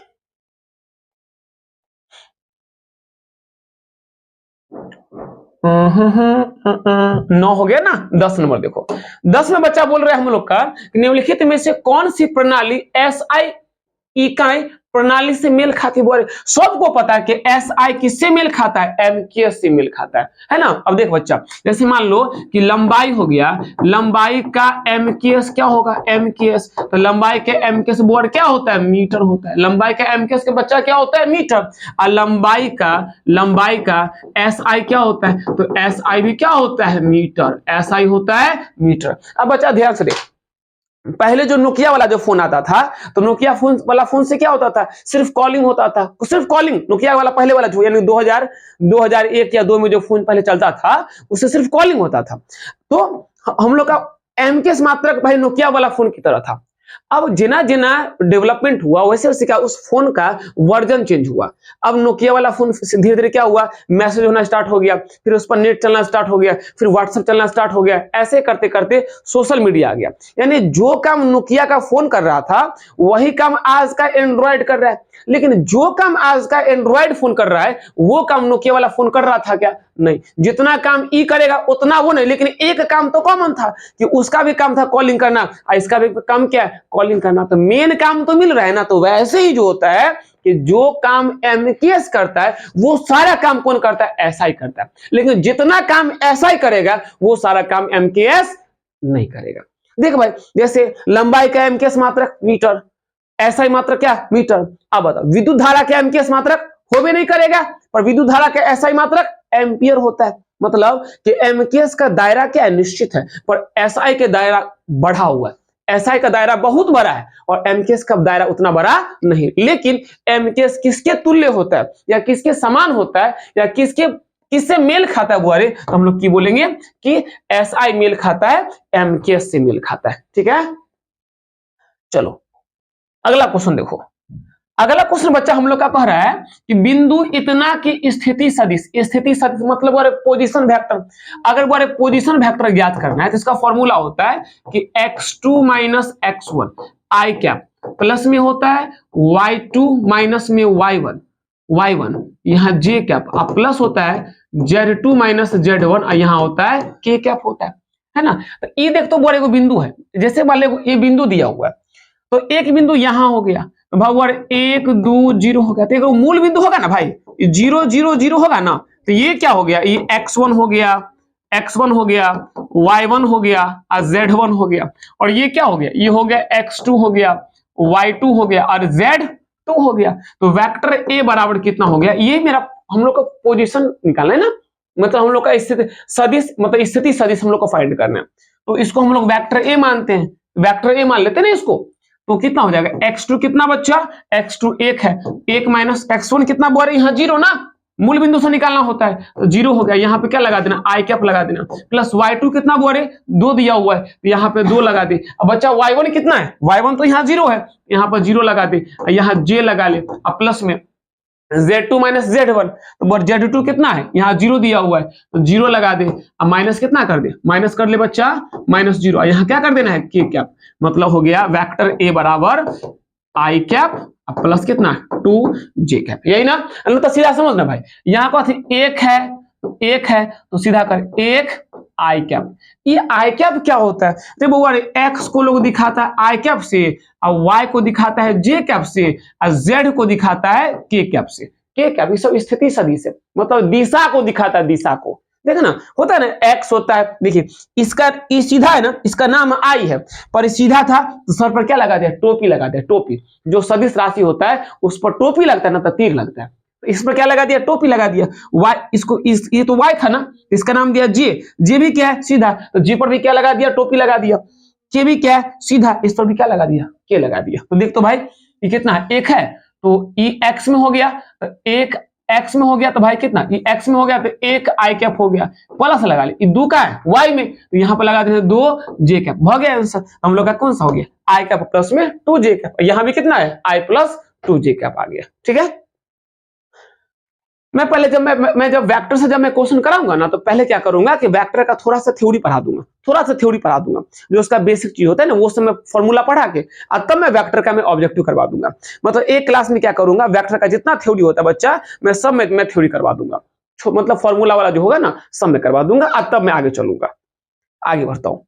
नौ हो गया ना, 10 नंबर देखो। 10 में बच्चा बोल रहे हैं हम लोग का निम्नलिखित में से कौन सी प्रणाली एसआई इकाई प्रणाली से मेल खाती है। सबको पता है कि एसआई किससे मेल खाता है, एमकेएस से मेल खाता है ना। अब देख बच्चा, जैसे मान लो कि लंबाई हो गया, लंबाई का एमकेएस क्या होगा, एमकेएस, तो लंबाई के एमकेएस बोर्ड क्या होता है, मीटर होता है। लंबाई का एमकेएस के बच्चा क्या होता है, मीटर। और लंबाई का एसआई क्या होता है, तो एसआई भी क्या होता है, मीटर। एसआई होता है मीटर। अब बच्चा ध्यान से देख, पहले जो नोकिया वाला जो फोन आता था, तो नोकिया फोन वाला फोन से क्या होता था, सिर्फ कॉलिंग होता था, सिर्फ कॉलिंग। नोकिया वाला पहले वाला जो यानी 2001 या 2 में जो फोन पहले चलता था, उससे सिर्फ कॉलिंग होता था। तो हम लोग का एमकेएस मात्रक भाई नोकिया वाला फोन की तरह था। अब जिना जिना डेवलपमेंट हुआ वैसे वैसे क्या उस फोन का वर्जन चेंज हुआ। अब नोकिया वाला फोन धीरे धीरे क्या हुआ, मैसेज होना स्टार्ट हो गया, फिर उस पर नेट चलना स्टार्ट हो गया, फिर व्हाट्सएप चलना स्टार्ट हो गया, ऐसे करते करते सोशल मीडिया आ गया। यानी जो काम नोकिया का फोन कर रहा था वही काम आज का एंड्रॉइड कर रहा है। लेकिन जो काम आज का एंड्रॉइड फोन कर रहा है वो काम नोकिया वाला फोन कर रहा था क्या, नहीं। जितना काम ई करेगा उतना वो नहीं, लेकिन एक काम तो कॉमन था कि उसका भी काम था कॉलिंग करना और इसका भी काम क्या है, कॉलिंग करना। तो मेन काम तो मिल रहा है ना। तो वैसे ही जो होता है कि जो काम एमकेएस करता है वो सारा काम कौन करता है, एसआई करता है। लेकिन जितना काम एसआई करेगा वो सारा काम एमकेएस नहीं करेगा। देख भाई, जैसे लंबाई का एमकेएस मात्रक मीटर, एसआई मात्रक क्या, मीटर। अब बताओ, विद्युत धारा का एमकेएस मात्रक हो भी नहीं करेगा, पर विद्युत धारा का एसआई मात्रक एम्पियर होता है। मतलब कि एमकेएस का दायरा क्या है, निश्चित है, पर एसआई के दायरा बढ़ा हुआ है। एसआई का दायरा बहुत बड़ा है और एमकेएस का दायरा उतना बड़ा नहीं। लेकिन एमकेएस किसके तुल्य होता है या किसके समान होता है या किससे मेल खाता है बुआरे, तो हम लोग की बोलेंगे कि एसआई मेल खाता है एमकेएस से मेल खाता है। ठीक है, चलो अगला क्वेश्चन देखो। अगला क्वेश्चन बच्चा हम लोग का कह रहा है कि बिंदु इतना की स्थिति सदिश मतलब पोजीशन वेक्टर। अगर बारे पोजीशन वेक्टर ज्ञात करना है तो इसका फॉर्मूला होता है कि x2 माइनस x1 आई कैप प्लस में होता है y2 माइनस में y1 यहाँ j कैप प्लस होता है z2 माइनस z1 यहाँ होता है k कैप होता है ना। तो ये देख तो बड़े को बिंदु है, जैसे वाले को ये बिंदु दिया हुआ है, तो एक बिंदु यहां हो गया, तो भाई 1 2 0 हो गया, तो एक मूल बिंदु होगा ना भाई, 0 0 0 होगा ना। तो ये क्या हो गया, ये x1 हो गया, y1 हो गया और z1 हो गया। और ये क्या हो गया, ये हो गया x2 हो गया, y2 हो गया और z2 हो गया। तो वेक्टर a बराबर कितना हो गया, ये मेरा हम लोग का पोजीशन निकालना है ना। मतलब हम लोग का स्थिति सदिश, मतलब स्थिति सदिश हम लोग को फाइंड करना है। तो इसको हम लोग वेक्टर a मानते हैं, वेक्टर a मान लेते हैं ना इसको। तो कितना हो जाएगा, x2 कितना बच्चा, x2 1 है, 1 माइनस x1 कितना बोल रहे, यहाँ 0 ना, मूल बिंदु से निकालना होता है, तो 0 हो गया। यहाँ पे क्या लगा देना, आई कैप लगा देना, प्लस y2 कितना बोल रहे, 2 दिया हुआ है, तो यहाँ पे 2 लगा दे। अब बच्चा y1 कितना है, y1 तो यहाँ 0 है, यहाँ पर 0 लगा दे, यहाँ j लगा ले, अब प्लस में z2 माइनस z1, तो z2 कितना है, यहाँ 0 दिया हुआ है, तो 0 लगा दे। अब माइनस कितना कर दे, माइनस कर ले बच्चा माइनस 0, यहाँ क्या कर देना है, k कैप। मतलब हो गया वेक्टर a बराबर आई कैप प्लस कितना 2 j कैप, यही ना। तो सीधा समझना भाई, यहाँ को 1 है तो सीधा कर 1 आई कैप। ये आई कैप क्या होता है, देखो x को लोग दिखाता है आई कैप से, और y को दिखाता है j कैप से, और z को दिखाता है k कैप से। के क्या, ये सब स्थिति सदिश है, मतलब दिशा को दिखाता है, दिशा को। देखो ना, होता है ना, एक्स होता है, देखिए इसका ये सीधा है ना, इसका नाम आई है, पर सीधा था तो सर पर क्या लगा दिया, टोपी लगा दिया, टोपी। जो सदिश राशि होता है उस पर टोपी लगता है ना, तो तीर लगता है, इस पर क्या लगा दिया, टोपी लगा दिया। वाई, इसको ये तो वाई था ना, इसका नाम दिया जे, जे भी क्या है, सीधा, तो जे पर भी क्या लगा दिया, टोपी लगा दिया। के भी क्या है, सीधा, इस पर भी क्या लगा दिया, के लगा दिया। तो देख तो भाई ये कितना है, एक है, तो ई एक्स में हो गया, तो एक एक्स में हो गया, तो भाई कितना, ये एक्स में हो गया, तो एक आई कैप हो गया, प्लस लगा ले, दो का है वाई में, तो यहाँ पर लगा देते दो जे कैप, हो गया आंसर। हम लोग का कौन सा हो गया, आई कैप प्लस में टू जे कैप, यहाँ भी कितना है, आई प्लस टू जे कैप आ गया। ठीक है, मैं पहले जब मैं जब वेक्टर से जब मैं क्वेश्चन कराऊंगा ना, तो पहले क्या करूंगा कि वेक्टर का थोड़ा सा थ्योरी पढ़ा दूंगा, थोड़ा सा थ्योरी पढ़ा दूंगा, जो उसका बेसिक चीज होता है ना, वो सब मैं फॉर्मूला पढ़ा के और तब मैं वेक्टर का मैं ऑब्जेक्टिव करवा दूंगा। मतलब एक क्लास में क्या करूंगा, वेक्टर का जितना थ्योरी होता है बच्चा, मैं सब में थ्योरी करवा दूंगा, मतलब फॉर्मूला वाला जो होगा ना, सब में करवा दूंगा, और तब मैं आगे चलूंगा, आगे बढ़ता हूं।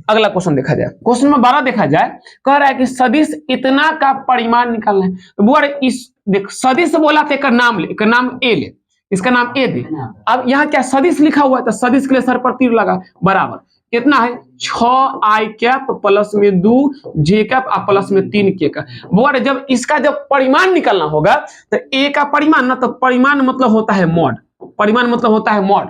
अगला क्वेश्चन देखा जाए, क्वेश्चन नंबर 12 देखा जाए, कह रहा है कि सदिश इतना का परिमाण निकालना है। तो बोल इस देख, सदिश बोला था, इसका नाम ले, इसका नाम ए ले, इसका नाम ए दे। अब यहाँ क्या सदिश लिखा हुआ है, तो सदिश के लिए सर पर तीर लगा, बराबर कितना है, 6 आई कैप प्लस में 2 जे कैप प्लस में 3 के का। बोल जब इसका जब परिमाण निकालना होगा, तो ए का परिमाण ना, तो परिमाण मतलब होता है मॉड, परिमाण मतलब होता है मॉड,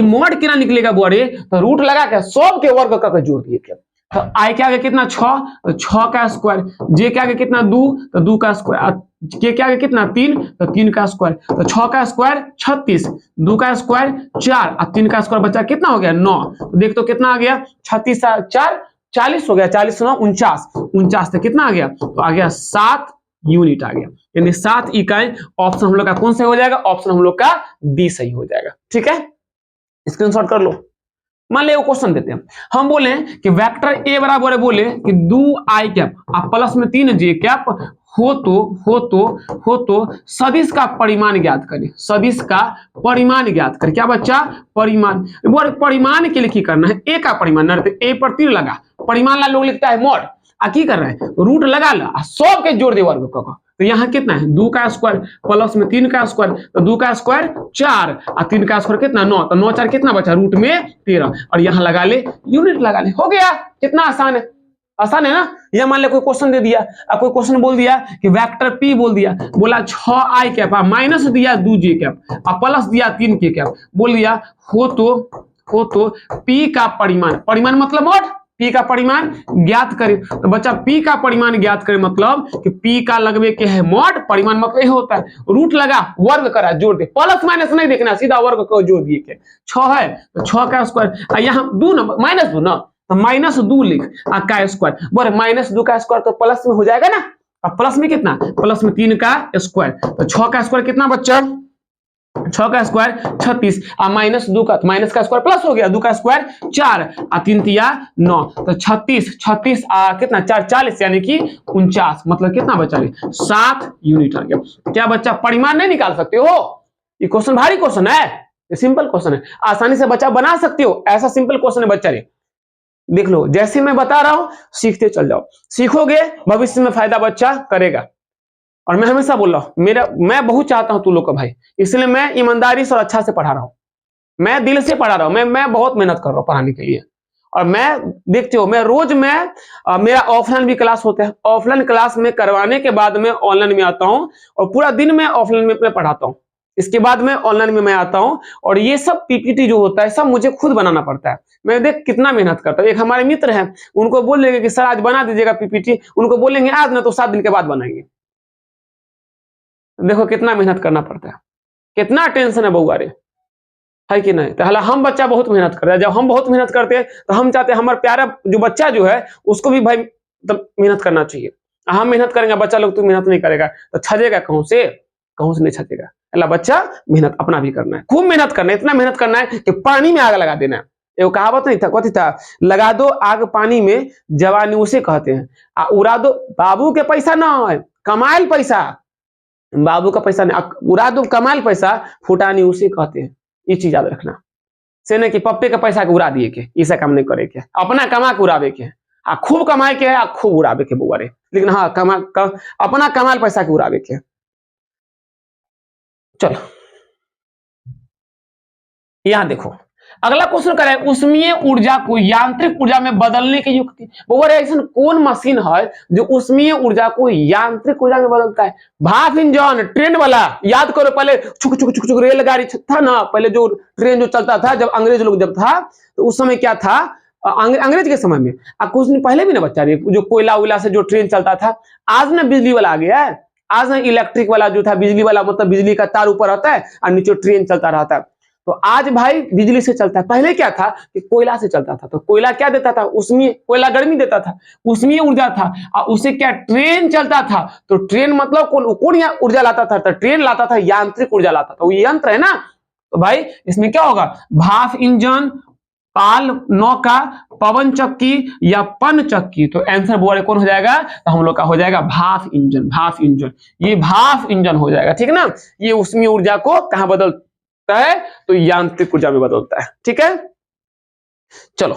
मॉड कितना निकलेगा बोरे, तो रूट लगा के सब के वर्ग करके जोड़ दिए थे। तो आई के आगे कितना 6, तो 6 का स्क्वायर, जे के आगे कितना 2, तो 2 का स्क्वायर, के आगे कितना 3, तो 3 का स्क्वायर, तो 6 का स्क्वायर 36, 2 का स्क्वायर 4 और 3 का स्क्वायर बचा कितना हो गया 9। तो देख तो कितना आ गया, 36 4 40 हो गया, 40 9 49, 49 से कितना आ गया, तो आ गया 7 यूनिट आ गया, यानी 7 इकाई। ऑप्शन हम लोग का कौन सा हो जाएगा, ऑप्शन हम लोग का बी सही हो जाएगा। ठीक है, स्क्रीनशॉट कर लो। मान ले वो क्वेश्चन देते हैं, हम बोले कि वेक्टर ए बराबर है, बोले कि 2 आई कैप प्लस में 3 जे कैप हो तो सदिश का परिमाण ज्ञात करें, सदिश का परिमाण ज्ञात करें। क्या बच्चा, परिमाण, बोले परिमाण के लिए की करना है, ए का परिमाण, ए पर तीर लगा, परिमाण ला लोग लिखता है मॉड, की कर रहा है रूट लगा ला, सब के जोड़ दे वर्ग का। तो यहाँ कितना है, 2 का स्क्वायर प्लस में 3 का स्क्वायर, तो 2 का स्क्वायर 4 और 3 का स्क्वायर कितना 9, तो 9 4 कितना बचा, रूट में 13, और यहाँ लगा ले, यूनिट लगा ले, हो गया। कितना आसान है, आसान है ना। यह मान ले कोई क्वेश्चन दे दिया, कोई क्वेश्चन बोल दिया कि वेक्टर पी बोल दिया, बोला 6 आई कैप माइनस दिया 2 जे कैप प्लस दिया 3 के कैप, बोल दिया हो तो पी का परिमाण, परिमाण मतलब मॉड, पी का परिमाण ज्ञात करें। तो बच्चा पी का परिमाण ज्ञात करें मतलब कि पी का लगवे के है मॉड, परिमाण मतलब यह होता है रूट लगा वर्ग करा जोड़ दे, प्लस माइनस नहीं देखना, सीधा वर्ग को जोड़ दिए के। 6 है तो 6 का स्क्वायर, यहाँ 2 ना माइनस 2 ना, तो माइनस 2 लिख का स्क्वायर, बोले माइनस 2 का स्क्वायर तो प्लस में हो जाएगा ना, अब प्लस में कितना, प्लस में 3 का स्क्वायर, तो 6 का स्क्वायर कितना बच्चा, 6 का स्क्वायर 36 और माइनस 2 का, माइनस का स्क्वायर प्लस हो गया, 2 का स्क्वायर 4 और 3 तिया 9, तो 36 कितना 4 40 यानी कि 49, मतलब कितना बचा 7 यूनिट आ गया। क्या बच्चा परिमाण नहीं निकाल सकते हो, ये क्वेश्चन भारी क्वेश्चन है, ये सिंपल क्वेश्चन है, आसानी से बच्चा बना सकते हो, ऐसा सिंपल क्वेश्चन है बच्चा रे। देख लो जैसे मैं बता रहा हूं सीखते चल जाओ, सीखोगे भविष्य में फायदा बच्चा करेगा। और मैं हमेशा बोल रहा हूं, मैं बहुत चाहता हूं तू लोग का भाई, इसलिए मैं ईमानदारी से और अच्छा से पढ़ा रहा हूं, मैं दिल से पढ़ा रहा हूं, मैं बहुत मेहनत कर रहा हूं पढ़ाने के लिए। और मैं देखते हो मैं रोज मेरा ऑफलाइन भी क्लास होता है, ऑफलाइन क्लास में करवाने के बाद में ऑनलाइन में आता हूं, और पूरा दिन में ऑफलाइन में पढ़ाता हूं, इसके बाद में ऑनलाइन में मैं आता हूं, और ये सब पीपीटी जो होता है सब मुझे खुद बनाना पड़ता है। मैं देख कितना मेहनत करता हूं। एक हमारे मित्र हैं, उनको बोल देंगे कि सर आज बना दीजिएगा पीपीटी, उनको बोलेंगे आज ना तो 7 दिन के बाद बनाएंगे। देखो कितना मेहनत करना पड़ता है, कितना टेंशन है बउआ रे, है कि नहीं। तो हालांकि हम बच्चा बहुत मेहनत करता है, जब हम बहुत मेहनत करते हैं तो हम चाहते हैं हमारा प्यारा जो बच्चा जो है उसको भी भाई मतलब मेहनत करना चाहिए। हम मेहनत करेंगे, बच्चा लोग तो मेहनत नहीं करेगा तो छजेगा कहूं से नहीं छजेगा। अल्लाह बच्चा मेहनत अपना भी करना है, खूब मेहनत करना है, इतना मेहनत करना है कि पानी में आग लगा देना है। एगो कहावत नहीं था, कथी था, लगा दो आग पानी में जवानी उसे कहते हैं, उड़ा दो बाबू के पैसा ना कमायल पैसा, बाबू का पैसा नहीं उड़ा दो कमाल पैसा, फुटानी उसे कहते हैं। ये चीज याद रखना, से नहीं कि पप्पे का पैसा के उड़ा दिए के, इसे काम नहीं करे के, अपना कमा के उड़ावे के, खूब कमाए के है, खूब उड़ावे के बुआ रे, लेकिन हाँ अपना कमाल पैसा के उड़ावे के। चलो यहां देखो, अगला क्वेश्चन क्या है, उष्मीय ऊर्जा को यांत्रिक ऊर्जा में बदलने की युक्ति। वो ऐसा कौन मशीन है जो उष्मीय ऊर्जा को यांत्रिक ऊर्जा में बदलता है? भाप इंजन, ट्रेन वाला। याद करो पहले छुक छुक छुक छुक रेलगाड़ी था ना, पहले जो ट्रेन जो चलता था जब अंग्रेज लोग जब था, तो उस समय क्या था, अंग्रेज के समय में कुछ दिन पहले भी ना बच्चा जो कोयला उला से जो ट्रेन चलता था, आज ना बिजली वाला आ गया है, आज ना इलेक्ट्रिक वाला जो था, बिजली वाला मतलब बिजली का तार ऊपर रहता है और नीचे ट्रेन चलता रहता है। तो आज भाई बिजली से चलता है, पहले क्या था कि कोयला से चलता था। तो कोयला क्या देता था, उसमें कोयला गर्मी देता था, उसमें ऊर्जा था, और उसे क्या ट्रेन चलता था। तो ट्रेन मतलब कौन ऊर्जा लाता था, तो ट्रेन लाता था यांत्रिक ऊर्जा लाता था, वो यंत्र है ना। तो भाई इसमें क्या होगा, भाप इंजन, पाल नौका, पवन चक्की या पन चक्की। तो आंसर बोले कौन हो जाएगा, तो हम लोग का हो जाएगा भाप इंजन। भाप इंजन, ये भाप इंजन हो जाएगा, ठीक है ना। ये उसमें ऊर्जा को कहां बदलता है, तो यांत्रिक ऊर्जा में बदलता है, ठीक है। चलो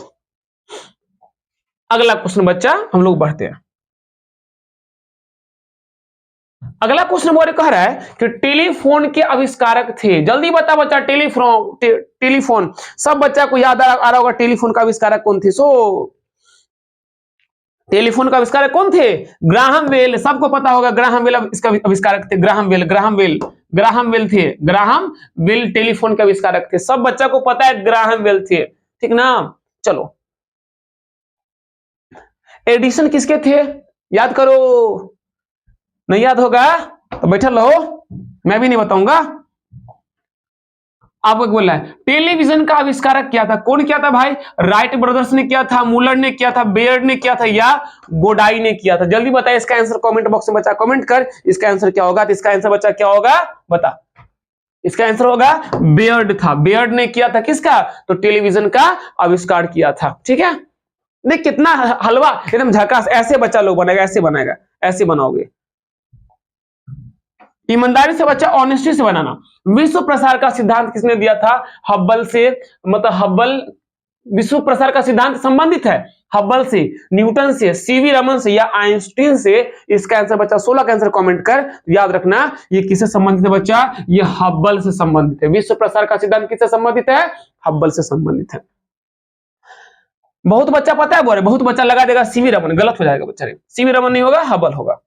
अगला क्वेश्चन बच्चा हम लोग बढ़ते हैं। अगला क्वेश्चन बोले कह रहा है कि टेलीफोन के आविष्कारक थे। जल्दी बता बच्चा, टेलीफोन सब बच्चा को याद आ रहा होगा, टेलीफोन का आविष्कारक कौन थे। टेलीफोन का आविष्कारक कौन थे, ग्राहम बेल। सबको पता होगा ग्राहम बेल इसका आविष्कारक थे, ग्राहम बेल थे, ग्राहम बेल टेलीफोन के आविष्कारक थे। सब बच्चा को पता है ग्राहम बेल थे, ठीक ना। चलो एडिशन किसके थे, याद करो। नहीं याद होगा तो बैठल रहो, मैं भी नहीं बताऊंगा। आपको बोला है टेलीविजन का आविष्कारक क्या था, कौन किया था भाई, राइट ब्रदर्स ने किया था, मुलर ने किया था, बेयर्ड ने किया था, या गोडाई ने किया था। जल्दी बताए इसका आंसर कमेंट बॉक्स में बच्चा कमेंट कर, इसका आंसर क्या होगा। तो इसका आंसर बच्चा क्या होगा बता, इसका आंसर होगा बेयर्ड था। बेयर्ड ने किया था किसका, तो टेलीविजन का आविष्कार किया था, ठीक है। देख कितना हलवा एकदम झकास, ऐसे बच्चा लोग बनेगा, ऐसे बनाएगा, ऐसे बनाओगे। ईमानदारी से बच्चा, ऑनेस्टी से बनाना। विश्व प्रसार का सिद्धांत किसने दिया था, हब्बल से, मतलब हब्बल विश्व प्रसार का सिद्धांत संबंधित है हब्बल से, न्यूटन से, सीवी रमन से या आइंस्टीन से। इसका आंसर बच्चा 16 का आंसर कमेंट कर। याद रखना ये किससे संबंधित है बच्चा, ये हब्बल से संबंधित है। विश्व प्रसार का सिद्धांत किससे संबंधित है, हब्बल से संबंधित है। बहुत बच्चा पता है बोले, बहुत बच्चा लगा देगा सीवी रमन, गलत हो जाएगा बच्चा, सीवी रमन नहीं होगा, हब्बल होगा।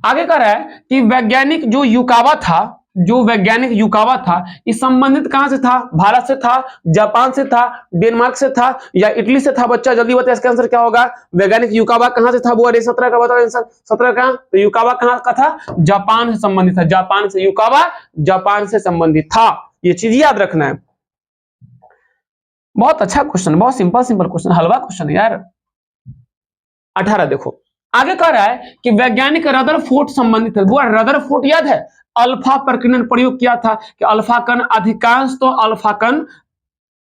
आगे कह रहा है कि वैज्ञानिक जो युकावा था, इस संबंधित कहां से था, भारत से था, जापान से था, डेनमार्क से था या इटली से था। बच्चा जल्दी बताए इसका आंसर क्या होगा। वैज्ञानिक युकावा कहां से था, वो 17 का बताओ आंसर। 17 का, तो युकावा कहां का था, जापान से संबंधित था। जापान से, युकावा जापान से संबंधित था, ये चीज याद रखना है। बहुत अच्छा क्वेश्चन, बहुत सिंपल क्वेश्चन, हलवा क्वेश्चन है यार। 18 देखो आगे कह रहा है कि वैज्ञानिक रदरफोर्ड संबंधित है। वो रदरफोर्ड याद है, अल्फा प्रकीर्णन प्रयोग किया था कि अल्फा कण अधिकांश, तो अल्फा कण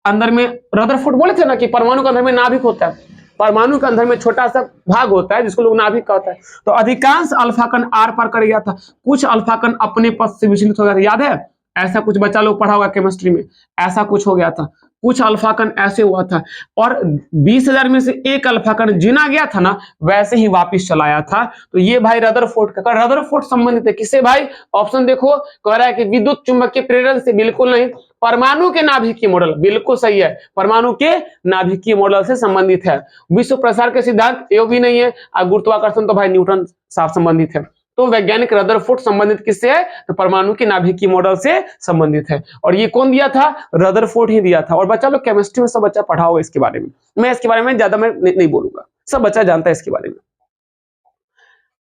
अंदर में, रदरफोर्ड बोले थे ना कि परमाणु के अंदर में नाभिक होता है, परमाणु के अंदर में छोटा सा भाग होता है जिसको लोग नाभिक कहता है। तो अधिकांश अल्फा कण आर पार कर गया था, कुछ अल्फा कण अपने पथ से विचलित हो गया था। याद है, ऐसा कुछ बच्चा लोग पढ़ा होगा केमिस्ट्री में, ऐसा कुछ हो गया था, कुछ अल्फा कण ऐसे हुआ था, और 20,000 में से एक अल्फा कण जिना गया था ना, वैसे ही वापस चलाया था। तो ये भाई रदरफोर्ड का, रदरफोर्ड संबंधित है किससे भाई, ऑप्शन देखो, कह रहा है कि विद्युत चुंबकीय प्रेरण से, बिल्कुल नहीं। परमाणु के नाभिकीय मॉडल, बिल्कुल सही है, परमाणु के नाभिकीय मॉडल से संबंधित है। विश्व प्रसार के सिद्धांत ये भी नहीं है, और गुरुत्वाकर्षण तो भाई न्यूटन साहब संबंधित है। तो वैज्ञानिक रदरफोर्ड संबंधित किससे है, तो परमाणु के नाभिकीय मॉडल से संबंधित है। और ये कौन दिया था, रदरफोर्ड ही दिया था। और बच्चा लोग केमिस्ट्री में सब बच्चा पढ़ा होगा इसके बारे में, मैं इसके बारे में ज्यादा मैं नहीं बोलूंगा, सब बच्चा जानता है इसके बारे में।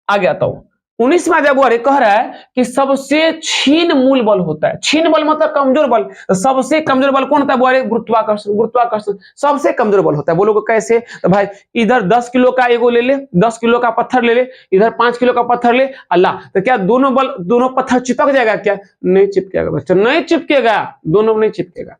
आगे आता हूं 19वां जब वो कह रहा है कि सबसे क्षीण मूल बल होता है। क्षीण बल मतलब कमजोर बल, तो सबसे कमजोर बल कौन होता है, बोले गुरुत्वाकर्षण। गुरुत्वाकर्षण सबसे कमजोर बल होता है। बोलोगे कैसे, तो भाई इधर 10 किलो का एगो ले ले, 10 किलो का पत्थर ले ले, इधर 5 किलो का पत्थर ले, अल्लाह, तो क्या दोनों बल, दोनों पत्थर चिपक जाएगा क्या, नहीं चिपकेगा बच्चा, नहीं चिपकेगा, दोनों नहीं चिपकेगा,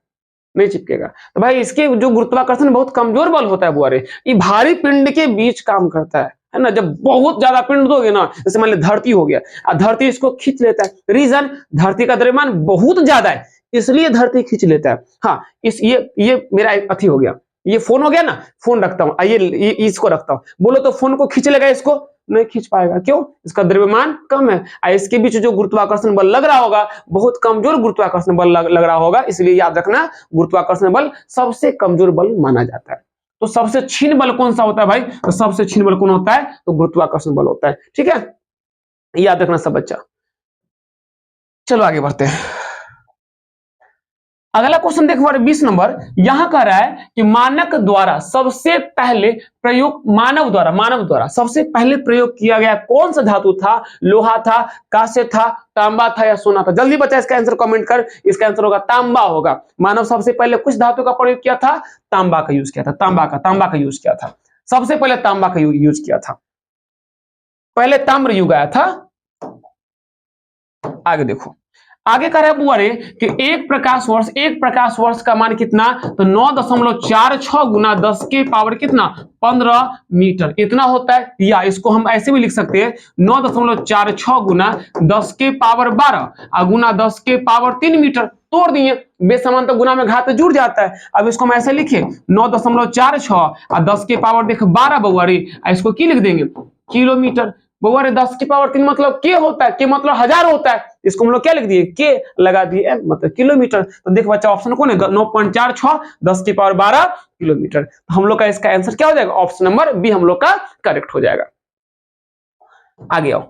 नहीं चिपकेगा। तो भाई इसके जो गुरुत्वाकर्षण बहुत कमजोर बल होता है बुआरे, ये भारी पिंड के बीच काम करता है ना। जब बहुत ज्यादा पिंड दोगे ना, जैसे मान ली धरती हो गया, धरती इसको खींच लेता है। रीजन, धरती का द्रव्यमान बहुत ज्यादा है, इसलिए धरती खींच लेता है। हाँ, ये मेरा अथी हो गया, ये फोन हो गया ना, फोन रखता हूं, आइए इसको रखता हूं, बोलो तो फोन को खींच लेगा इसको, नहीं खींच पाएगा। क्यों? इसका द्रव्यमान कम है और इसके बीच जो गुरुत्वाकर्षण बल लग रहा होगा बहुत कमजोर गुरुत्वाकर्षण बल लग रहा होगा, इसलिए याद रखना गुरुत्वाकर्षण बल सबसे कमजोर बल माना जाता है। तो सबसे क्षीण बल कौन सा होता है भाई? तो सबसे क्षीण बल कौन होता है? तो गुरुत्वाकर्षण बल होता है। ठीक है, याद रखना सब बच्चा। चलो आगे बढ़ते हैं। अगला क्वेश्चन देखो 20 नंबर, यहां कह रहा है कि मानव द्वारा सबसे पहले प्रयोग किया गया कौन सा धातु था? लोहा था, कांस्य था, तांबा था या सोना था? जल्दी बच्चा इसका आंसर कमेंट कर। इसका आंसर होगा तांबा होगा। मानव सबसे पहले कुछ धातु का प्रयोग किया था? तांबा का यूज किया था। तांबा का यूज किया था। सबसे पहले तांबा का यूज किया था। पहले ताम्र युग आया था। आगे देखो, आगे कह रहा है बुआ रे कि एक प्रकाश वर्ष का मान कितना? तो 9.46 गुना 10 के पावर कितना? 15 मीटर इतना होता है। या इसको हम ऐसे भी लिख सकते हैं 9.46 गुना 10 के पावर 12 और गुना 10 के पावर 3 मीटर। तोड़ दिए, बेसमान तो गुना में घात जुड़ जाता है। अब इसको हम ऐसे लिखे 9.46 और 10 के पावर देख 12 बउआ रे, इसको की लिख देंगे? किलोमीटर। बउआ रे 10 की पावर 3 मतलब के होता है, के मतलब 1000 होता है। इसको हम लोग क्या लिख दिए? के लगा दिए, मतलब किलोमीटर। तो देख बच्चा ऑप्शन कौन है? 9.46 10 की पावर 12 किलोमीटर। तो हम लोग का इसका आंसर क्या हो जाएगा? ऑप्शन नंबर बी हम लोग का करेक्ट हो जाएगा। आगे आओ,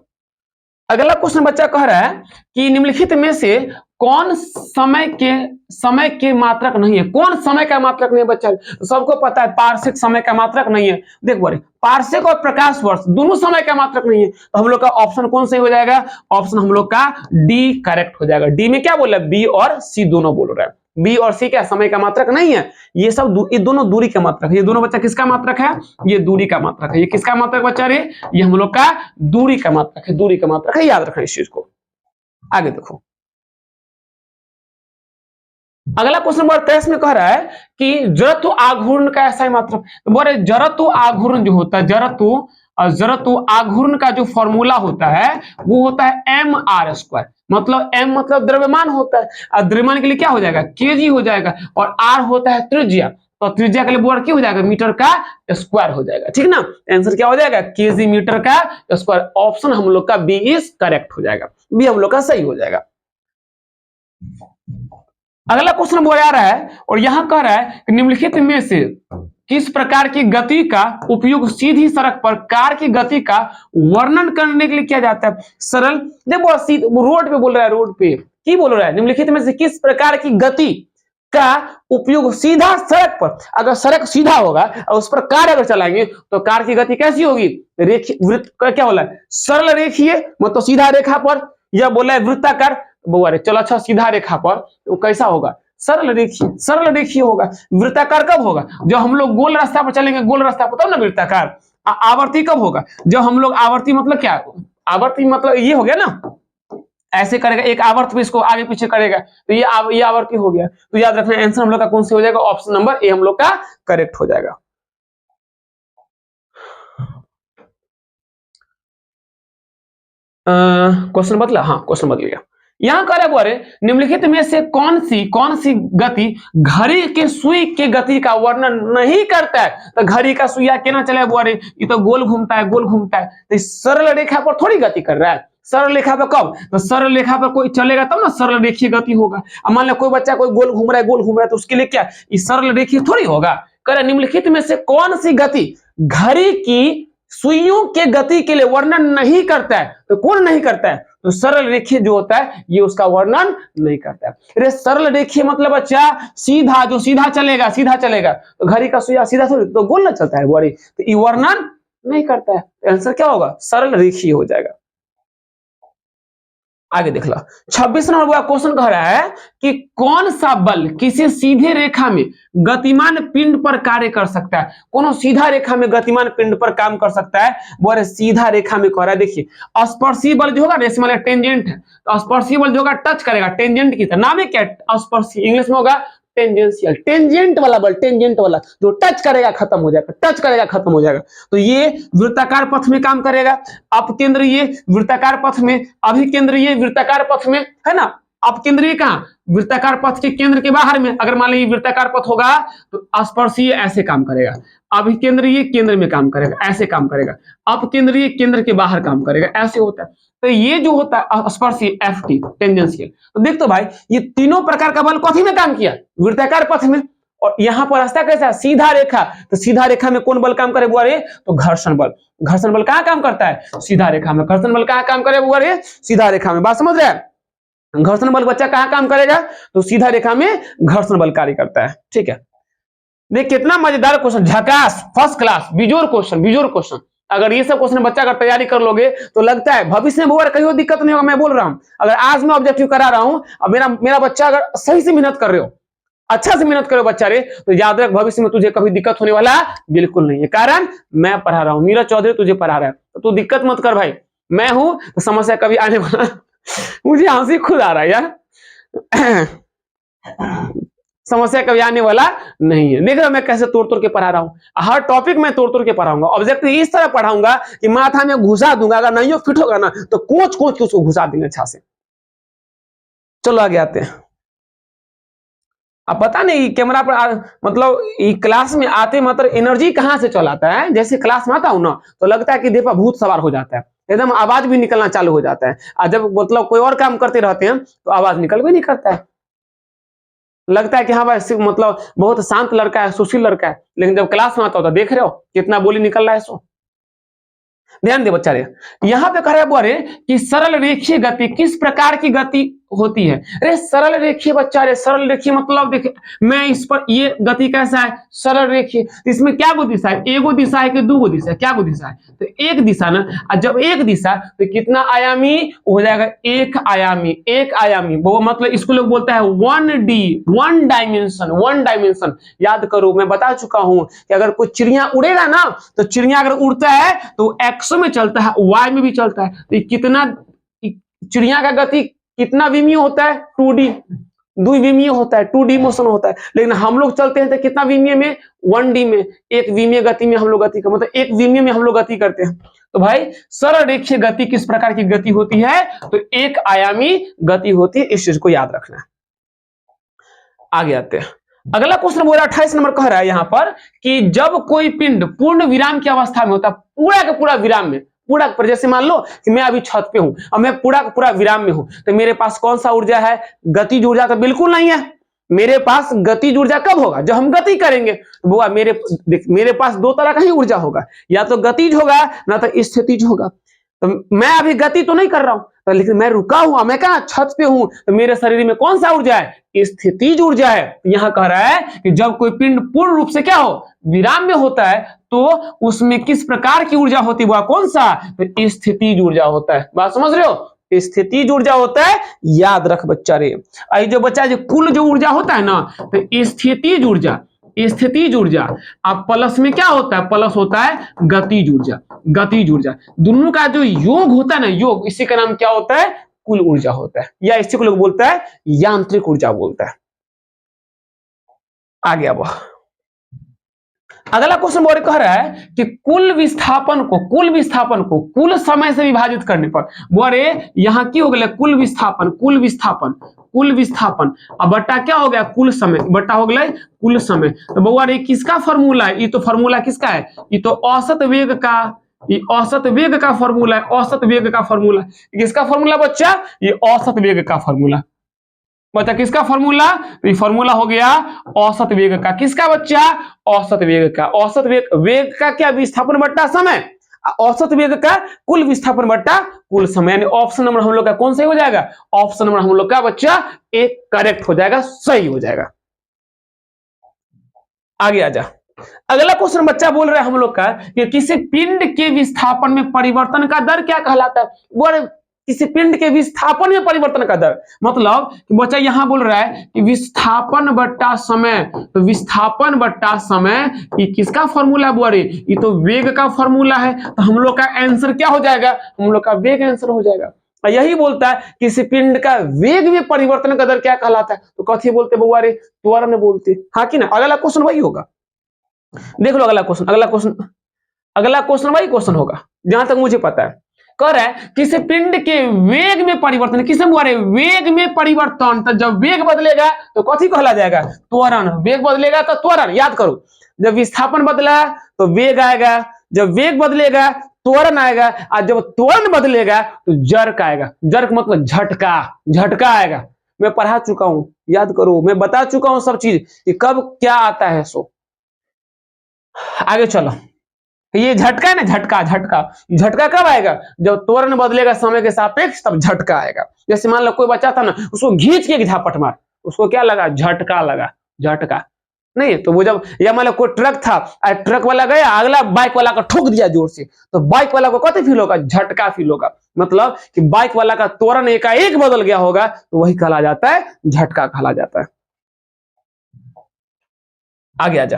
अगला क्वेश्चन बच्चा कह रहा है कि निम्नलिखित में से कौन समय के मात्रक नहीं है? कौन समय का मात्रक नहीं है बच्चा? सबको पता है पारसिक समय का मात्रक नहीं है। देख बोले पारसिक और प्रकाश वर्ष दोनों समय का मात्रक नहीं है। तो हम लोग का ऑप्शन कौन सही हो जाएगा? ऑप्शन हम लोग का डी करेक्ट हो जाएगा। डी में क्या बोला? बी और सी दोनों बोल रहा है। बी और सी क्या समय का मात्रक नहीं है? ये सब ये दोनों दूरी का मात्रक है। ये दोनों बच्चा किसका मात्रक है? ये दूरी का मात्रक है। ये किसका मात्रक बच्चा रे? ये हम लोग का दूरी का मात्रक है। दूरी का मात्रक है, याद रखना इस चीज को। आगे देखो, अगला क्वेश्चन नंबर 23 में कह रहा है कि जड़त्व आघूर्ण का ऐसा ही मात्रक। तो बोले जड़त्व आघूर्ण जो होता है, जड़त्व आघूर्ण का जो फॉर्मूला होता है वो होता है mr²। मतलब m मतलब द्रव्यमान होता है और द्रव्यमान के लिए क्या हो जाएगा? केजी हो जाएगा और r होता है त्रिज्या। तो त्रिज्या के लिए बोल क्या हो जाएगा? मीटर का स्क्वायर हो जाएगा। ठीक ना? आंसर क्या हो जाएगा? केजी मीटर का स्क्वायर। ऑप्शन हम लोग का बी इज करेक्ट हो जाएगा। बी हम लोग का सही हो जाएगा। अगला क्वेश्चन बोला जा रहा है और यहां कह रहा है कि निम्नलिखित में से किस प्रकार की गति का उपयोग सीधी सड़क पर कार की गति का वर्णन करने के लिए किया जाता है? सरल देखो, रोड पे बोल रहा है। रोड पे की बोल रहा है? निम्नलिखित में से किस प्रकार की गति का उपयोग सीधा सड़क पर, अगर सड़क सीधा होगा और उस पर कार अगर चलाएंगे तो कार की गति कैसी होगी? वृत्त क्या बोला है? सरल रेखीय मतलब सीधा रेखा पर, या बोला है वृत्ताकार। बउआ रे चलो अच्छा, सीधा रेखा पर वो कैसा होगा? सरल रेखीय होगा। वृत्ताकार कब होगा? जब हम लोग गोल रास्ता पर चलेंगे, गोल रास्ता पर तब ना वृत्ताकार। आवर्ती कब होगा? जब हम लोग आवर्ती मतलब क्या? आवर्ती मतलब ये हो गया ना, ऐसे करेगा एक आवर्त पे इसको आगे पीछे करेगा तो ये आवर्ती हो गया। तो याद रखना आंसर हम लोग का कौन से हो जाएगा? ऑप्शन नंबर ए हम लोग का करेक्ट हो जाएगा। क्वेश्चन बदला? हाँ क्वेश्चन बदल गया। यहां कह रहा है निम्नलिखित में से कौन सी गति घड़ी के सुई के गति का वर्णन नहीं करता है? तो घड़ी का सुइया केना चले बुआरे? ये तो गोल घूमता है, गोल घूमता है। तो सरल रेखा पर थोड़ी गति कर रहा है। सरल रेखा पर कब? तो सरल रेखा पर कोई चलेगा तब ना सरल रेखीय गति होगा। अब मान लो कोई बच्चा कोई गोल घूम रहा है तो उसके लिए क्या ये सरल रेखीय थोड़ी होगा? कह रहा निम्नलिखित में से कौन सी गति घड़ी की सुइयों के गति के लिए वर्णन नहीं करता है? तो कौन नहीं करता है? तो सरल रेखीय जो होता है ये उसका वर्णन नहीं करता है। अरे सरल रेखीय मतलब बच्चा सीधा, जो सीधा चलेगा तो घड़ी का सुइया सीधा थोड़ी तो गोल ना चलता है बुआरी, तो ये वर्णन नहीं करता है। आंसर क्या होगा? सरल रेखीय हो जाएगा। आगे देख लो 26 नंबर का क्वेश्चन कह रहा है कि कौन सा बल किसी सीधे रेखा में गतिमान पिंड पर कार्य कर सकता है? कौन सीधा रेखा में गतिमान पिंड पर काम कर सकता है? बोले सीधा रेखा में कह रहा है। देखिए स्पर्शी बल जो होगा ना, इसमें टेंजेंट है तो स्पर्शी बल जो होगा टच करेगा टेंजेंट की तरह। नाम है क्या? स्पर्शी, इंग्लिश में होगा टेंजेंशियल। टेंजेंट वाला बल, टेंजेंट वाला जो टच करेगा खत्म हो जाएगा, तो ये वृत्ताकार पथ में काम करेगा। अपकेंद्रीय वृत्ताकार पथ में, अभिकेंद्रीय वृत्ताकार पथ में, है ना? अपकेंद्रीय कहाँ, वृत्ताकार पथ के केंद्र के बाहर में। अगर मान लीजिए वृत्ताकार पथ होगा तो स्पर्शीय ऐसे काम करेगा, अभिकेंद्रीय केंद्र में काम करेगा, ऐसे काम करेगा, अपकेंद्रीय केंद्र के बाहर काम करेगा, ऐसे होता है। तो ये जो होता है स्पर्शीय एफटी टेंजेंशियल। तो देख तो भाई ये तीनों प्रकार का बल कथी में काम किया, वृत्ताकार पथ में। और यहां पर रास्ता कैसा है, सीधा रेखा। तो सीधा रेखा में कौन बल काम करे बुआ रे, तो घर्षण बल। घर्षण बल कहां काम करता है, सीधा रेखा में। घर्षण बल कहां काम करे बुआ रे, सीधा रेखा में। बात समझ रहे हैं, घर्षण बल बच्चा कहां काम करेगा, तो सीधा रेखा में घर्षण बल कार्य करता है। ठीक है, देख कितना मजेदार क्वेश्चन, झकास, फर्स्ट क्लास, बिजोर क्वेश्चन, बिजोर क्वेश्चन। अगर ये सब क्वेश्चन बच्चा अगर तैयारी कर लोगे तो लगता है भविष्य में बुआ कहीं दिक्कत नहीं होगा। मैं बोल रहा हूं, अगर आज मैं ऑब्जेक्टिव करा रहा हूं, अब मेरा बच्चा अगर सही से मेहनत कर रहे हो, अच्छा से मेहनत करो बच्चा रे, तो याद रख भविष्य में तुझे कभी दिक्कत होने वाला बिल्कुल नहीं है। कारण मैं पढ़ा रहा हूं, नीरज चौधरी तुझे पढ़ा रहा है, तो तू दिक्कत मत कर भाई। मैं हूं तो समस्या कभी आने वाला मुझे हंसी खुद आ रहा है यार समस्या कभी आने वाला नहीं है। देख रहे हो मैं कैसे तोड़ तोड़ के पढ़ा रहा हूं, हर टॉपिक में तोड़ तोड़ के पढ़ाऊंगा। ऑब्जेक्टिव इस तरह पढ़ाऊंगा कि माथा में घुसा दूंगा, अगर नहीं फिट होगा ना तो कोच कोच के उसको घुसा देंगे अच्छा से। चलो आगे आते हैं। अब पता नहीं कैमरा पर मतलब क्लास में आते मतलब एनर्जी कहां से चलाता है। जैसे क्लास में आता हूं ना तो लगता है कि देह पर भूत सवार हो जाता है, एकदम आवाज भी निकलना चालू हो जाता है। और जब मतलब कोई और काम करते रहते हैं तो आवाज निकल भी नहीं करता है, लगता है कि हाँ भाई मतलब बहुत शांत लड़का है, सुशील लड़का है। लेकिन जब क्लास में आता होता देख रहे हो कितना बोली निकल रहा है। सो ध्यान दे बच्चा रे, यहां पे कह रहा है बुआ रे कि सरल रेखीय गति किस प्रकार की गति होती है। अरे सरल रेखीय बच्चा रे, सरल रेखीय मतलब देखे मैं इस पर, ये गति कैसा है, सरल रेखीय। इसमें क्या गो दिशा है, एगो दिशा है कि दो गो दिशा है, क्या गो दिशा है, तो एक दिशा ना। और जब एक दिशा तो कितना आयामी हो जाएगा, एक आयामी। एक आयामी वो मतलब इसको लोग बोलता है 1D, one dimension, one dimension. याद करो मैं बता चुका हूं कि अगर कोई चिड़िया उड़ेगा ना तो चिड़िया अगर उड़ता है तो एक्स में चलता है, वाई में भी चलता है। तो कितना चिड़िया का गति कितना विमीय होता है, 2D, द्विविमीय होता है, 2D मोशन होता है। लेकिन हम लोग चलते हैं तो कितना विमीय में, 1D में। एक विमीय गति में हम लोग गति का मतलब एक विमीय में हम लोग गति करते हैं। तो भाई सरल रेखीय गति किस प्रकार की गति होती है, तो एक आयामी गति होती है। इस चीज को याद रखना है। आगे आते हैं, अगला क्वेश्चन बोला 28 नंबर कह रहा है यहां पर कि जब कोई पिंड पूर्ण विराम की अवस्था में होता है, पूरा का पूरा विराम में, पूरा पर, जैसे मान लो कि मैं अभी छत पे हूं और मैं पूरा का पूरा विराम में हूं, तो मेरे पास कौन सा ऊर्जा है, गतिज ऊर्जा तो बिल्कुल नहीं है। मेरे पास गतिज ऊर्जा कब होगा, जब हम गति करेंगे। तो बुआ मेरे पास दो तरह का ही ऊर्जा होगा, या तो गतिज होगा ना तो स्थितिज होगा। तो मैं अभी गति तो नहीं कर रहा हूं, तो लेकिन मैं रुका हुआ, मैं कहा छत पे हूं, तो मेरे शरीर में कौन सा ऊर्जा है, स्थितिज ऊर्जा है। यहां कह रहा है कि जब कोई पिंड पूर्ण रूप से क्या हो, विराम में होता है, तो उसमें किस प्रकार की ऊर्जा होती है, वह कौन सा, तो स्थितिज ऊर्जा होता है। बात समझ रहे हो, स्थितिज ऊर्जा होता है। याद रख बच्चा रे, जो बच्चा जो कुल जो ऊर्जा होता है ना, तो स्थितिज ऊर्जा, स्थितिज ऊर्जा। अब प्लस में क्या होता है, प्लस होता है गतिज ऊर्जा, गतिज ऊर्जा। दोनों का जो योग होता है ना, योग, इसी का नाम क्या होता है, कुल ऊर्जा होता है, या इसी को लोग बोलता है यांत्रिक ऊर्जा बोलता है। आगे अब अगला क्वेश्चन बोले कह रहा है कि कुल विस्थापन को कुल समय से विभाजित करने पर, बोरे यहां की हो गया कुल विस्थापन अब बट्टा क्या हो गया, कुल समय, बट्टा हो गया कुल समय। तो बउआ रे किसका फॉर्मूला है, ये तो फॉर्मूला किसका है, ये तो औसत वेग का, ये औसत वेग का फॉर्मूला है, औसत वेग का फॉर्मूला। किसका फॉर्मूला बच्चा, ये औसत वेग का फॉर्मूला। बच्चा किसका फॉर्मूला, ये फॉर्मूला हो गया औसत वेग का। किसका बच्चा, औसत वेग का। औसत वेग का क्या, विस्थापन बट्टा समय, औसत वेग का कुल विस्थापन बट्टा कुल समय। यानी ऑप्शन नंबर हम लोग का कौन सही हो जाएगा, ऑप्शन नंबर हम लोग का बच्चा एक करेक्ट हो जाएगा, सही हो जाएगा। आगे आ जा, अगला क्वेश्चन बच्चा बोल रहा है हम लोग का कि किसी पिंड के विस्थापन में परिवर्तन का दर क्या कहलाता है। वो किसी पिंड के विस्थापन में परिवर्तन का दर, मतलब बच्चा यहां बोल रहा है कि विस्थापन बट्टा समय, तो विस्थापन बट्टा समय ये किसका फॉर्मूला बुआ रे, ये तो वेग का फॉर्मूला है। तो हम लोग का आंसर क्या हो जाएगा, हम लोग का वेग आंसर हो जाएगा। यही बोलता है किसी पिंड का वेग में परिवर्तन का दर क्या कहलाता है, तो कथी बोलते बुआ रे, त्वरण बोलते, हाँ कि ना। अगला क्वेश्चन वही होगा, देख लो अगला क्वेश्चन, अगला क्वेश्चन वही क्वेश्चन होगा जहां तक मुझे पता है। कर है किसी पिंड के वेग में परिवर्तन, किसे बोले वेग में परिवर्तन, तो जब वेग बदलेगा तो कथी कहला जाएगा, त्वरण। वेग बदलेगा तो त्वरण, याद करो। जब विस्थापन बदला तो वेग आएगा, जब वेग बदलेगा त्वरण आएगा, और जब त्वरण बदलेगा तो जर्क आएगा। जर्क मतलब झटका, झटका आएगा। मैं पढ़ा चुका हूं, याद करो, मैं बता चुका हूं सब चीज कि कब क्या आता है। सो आगे चलो, ये झटका है ना, झटका, झटका, झटका कब आएगा, जब त्वरण बदलेगा समय के सापेक्ष, तब झटका आएगा। जैसे मान लो कोई बच्चा था ना, उसको घींच के झापट मार, उसको क्या लगा, झटका लगा, झटका। नहीं तो वो जब, या मान लो कोई ट्रक था, ट्रक वाला गया, अगला बाइक वाला का ठोक दिया जोर से, तो बाइक वाला को कथी फील होगा, झटका फील होगा। मतलब कि बाइक वाला का त्वरण एकाएक बदल गया होगा, तो वही कहला जाता है, झटका कहला जाता है। आगे आ जा।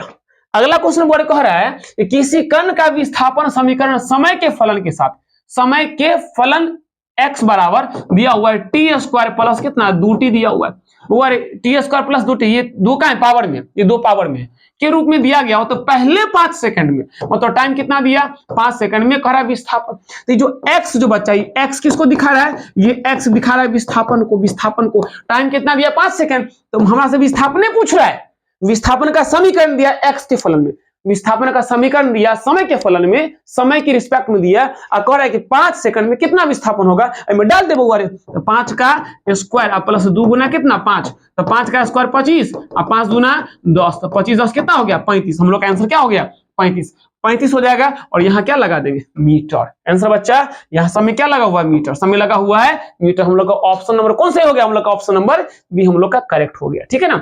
अगला क्वेश्चन बोर्ड कह रहा है कि किसी कण का विस्थापन समीकरण समय के फलन के साथ, समय के फलन x बराबर दिया हुआ है टी स्क्वायर प्लस कितना, 2t दिया हुआ है, वो टी स्क्वायर प्लस 2t, ये दो का है पावर में, ये दो पावर में के रूप में दिया गया हो, तो पहले 5 सेकंड में, मतलब टाइम कितना दिया, 5 सेकंड में कह रहा है विस्थापन। तो जो x जो बच्चा, ये x किसको दिखा रहा है, ये x दिखा रहा है विस्थापन को, विस्थापन को। टाइम कितना दिया, 5 सेकंड, तो हमारा से विस्थापन पूछ रहा है, विस्थापन का समीकरण दिया x के फलन में, विस्थापन का समीकरण दिया समय के फलन में, समय की रिस्पेक्ट में दिया, और कह रहा है कि 5 सेकंड में कितना विस्थापन होगा, मैं डाल दे बउआ रे, तो 5 का स्क्वायर और प्लस 2 गुना कितना 5, तो 5 का स्क्वायर 25 और 5 गुना 10, तो 25 10 कितना हो गया 35। हम लोग का आंसर क्या हो गया 35, 35 हो जाएगा। और यहाँ क्या लगा देंगे, मीटर। आंसर बच्चा, यहाँ समय क्या लगा हुआ है, मीटर, समय लगा हुआ है मीटर। हम लोग का ऑप्शन नंबर कौन सा हो गया, हम लोग का ऑप्शन नंबर बी हम लोग का करेक्ट हो गया। ठीक है ना,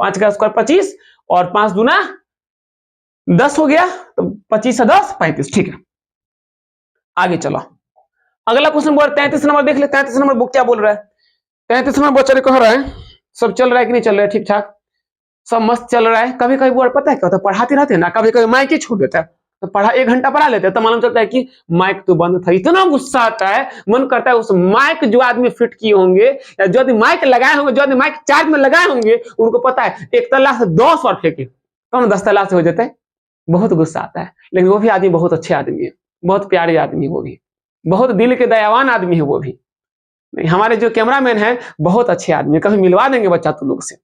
5 का स्क्वायर 25 और 5 दूना 10 हो गया, तो 25 से 10 35। ठीक है, आगे चलो। अगला क्वेश्चन बोल 33 नंबर देख ले, 33 नंबर बुक क्या बोल रहा है। 33 नंबर बच्चा कह रहा है सब चल रहा है कि नहीं चल रहा है, ठीक ठाक सब मस्त चल रहा है। कभी कभी बोल पता है क्या होता है, पढ़ाते रहते हैं ना, कभी कभी माइक ही छोड़ देता है, तो पढ़ा 1 घंटा पढ़ा लेते हैं, तो मालूम चलता है कि माइक तो बंद था। इतना गुस्सा आता है, मन करता है उस माइक जो आदमी फिट किए होंगे, या जो आदमी माइक लगाए होंगे, जो आदमी माइक चार्ज में लगाए होंगे, उनको पता है 1 तल्ला से 10 बार फेंके तो 10 तल्ला से हो जाता है। बहुत गुस्सा आता है, लेकिन वो भी आदमी बहुत अच्छे आदमी है, बहुत प्यारे आदमी, वो भी बहुत दिल के दयावान आदमी है। वो भी नहीं, हमारे जो कैमरामैन है बहुत अच्छे आदमी, कभी मिलवा देंगे बच्चा तू लोग से।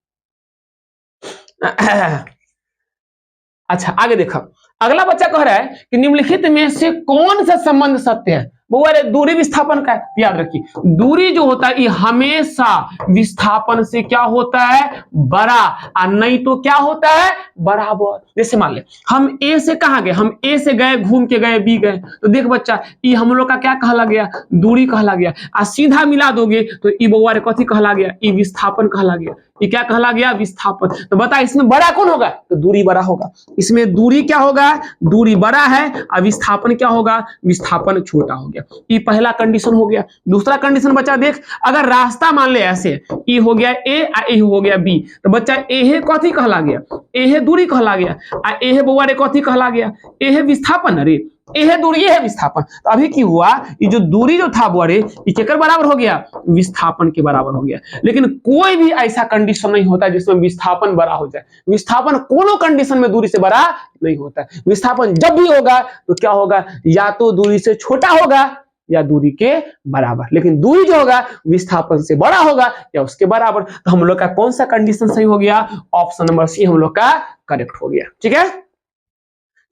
अच्छा आगे देखो, अगला बच्चा कह रहा है कि निम्नलिखित में से कौन सा संबंध सत्य है। वो दूरी विस्थापन का है, याद रखिए दूरी जो होता है ये हमेशा विस्थापन से क्या होता है, बड़ा, और नहीं तो क्या होता है, बराबर। जैसे मान ले हम ए से कहां गए, हम ए से गए, घूम के गए बी गए, तो देख बच्चा ये हम लोग का क्या कहला गया, दूरी कहला गया। और सीधा मिला दोगे तो ई बउआ रे कथी कहला गया, ई विस्थापन कहला गया। ये क्या कहला गया, विस्थापन। तो बता इसमें बड़ा कौन होगा, तो दूरी बड़ा होगा। इसमें दूरी क्या होगा, दूरी बड़ा है, और विस्थापन क्या होगा, विस्थापन छोटा हो गया। ये पहला कंडीशन हो गया। दूसरा कंडीशन बच्चा देख, अगर रास्ता मान ले ऐसे, ई हो गया ए और ए हो गया बी, तो बच्चा ए कथी कहला गया, ए दूरी कहला गया, और ए बउआ रे कथी कहला गया, ए विस्थापन। अरे यह दूरी, यह विस्थापन। तो अभी की हुआ, ये जो दूरी जो था बुआरे, ये केकर बराबर हो गया, विस्थापन के बराबर हो गया। लेकिन कोई भी ऐसा कंडीशन नहीं होता जिसमें विस्थापन बड़ा हो जाए। विस्थापन कोनो कंडीशन में दूरी से बड़ा नहीं होता है। विस्थापन जब भी होगा तो क्या होगा, या तो दूरी से छोटा होगा या दूरी के बराबर। लेकिन दूरी जो होगा विस्थापन से बड़ा होगा या उसके बराबर। तो हम लोग का कौन सा कंडीशन सही हो गया, ऑप्शन नंबर सी हम लोग का करेक्ट हो गया। ठीक है,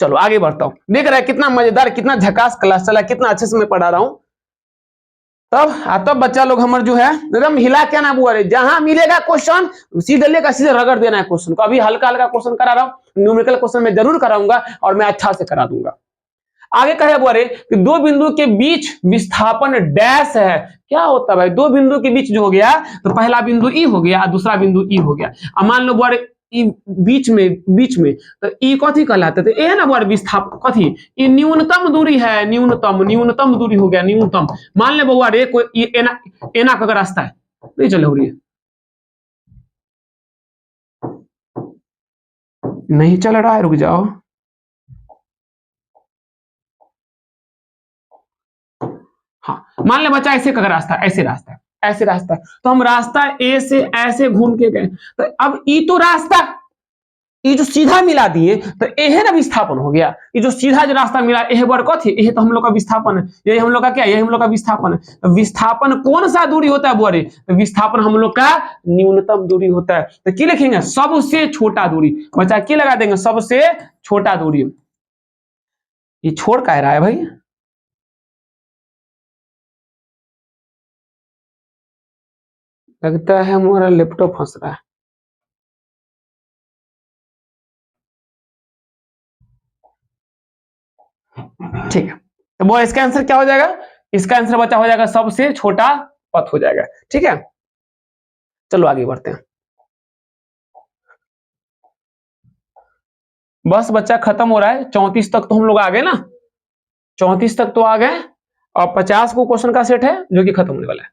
चलो आगे बढ़ता हूं। देख रहा है कितना मजेदार, कितना झकास क्लास चला, कितना अच्छे से मैं पढ़ा रहा हूं। तब बच्चा लोग हमारे जो है एकदम हिला क्या ना बुआ रे, जहां मिलेगा क्वेश्चन सीधे लेकर सीधे रगड़ देना है क्वेश्चन को। अभी हल्का हल्का क्वेश्चन करा रहा हूं, न्यूमेरिकल क्वेश्चन मैं जरूर कराऊंगा और मैं अच्छा से करा दूंगा। आगे कहे बुआ रे कि दो बिंदु के बीच विस्थापन डैश है। क्या होता है भाई, दो बिंदु के बीच जो हो गया, तो पहला बिंदु ई हो गया और दूसरा बिंदु ई हो गया। अब मान लो बुआ रे बीच में तो ई कथी कहलाता है, ए ना बड़ विस्थापन कथी, ये न्यूनतम दूरी है, न्यूनतम दूरी हो गया, न्यूनतम। मान ले बउआ रे कोई एना का रास्ता है, नहीं चले हो रही है, नहीं चल रहा है, रुक जाओ। हाँ मान ले बच्चा ऐसे का रास्ता, ऐसे रास्ता, तो हम रास्ता ए से ऐसे घूम के गए, तो अब ई तो रास्ता ये जो सीधा मिला दिए तो यह ना विस्थापन हो गया। ये जो सीधा जो रास्ता मिला यह बर कथी, यह तो हम लोग का विस्थापन है, यही हम लोग का क्या, यही हम लोग का विस्थापन है। तो विस्थापन कौन सा दूरी होता है बोरे, तो विस्थापन हम लोग का न्यूनतम दूरी होता है। तो क्या लिखेंगे, सबसे छोटा दूरी। बच्चा क्या लगा देंगे, सबसे छोटा दूरी। ये छोड़ कह रहा है भाई, लगता है हमारा लैपटॉप फंस रहा है। ठीक है, तो वो इसका आंसर क्या हो जाएगा, इसका आंसर बच्चा हो जाएगा सबसे छोटा पथ हो जाएगा। ठीक है, चलो आगे बढ़ते हैं। बस बच्चा खत्म हो रहा है, 34 तक तो हम लोग आ गए ना, 34 तक तो आ गए, और 50 को क्वेश्चन का सेट है जो कि खत्म होने वाला है।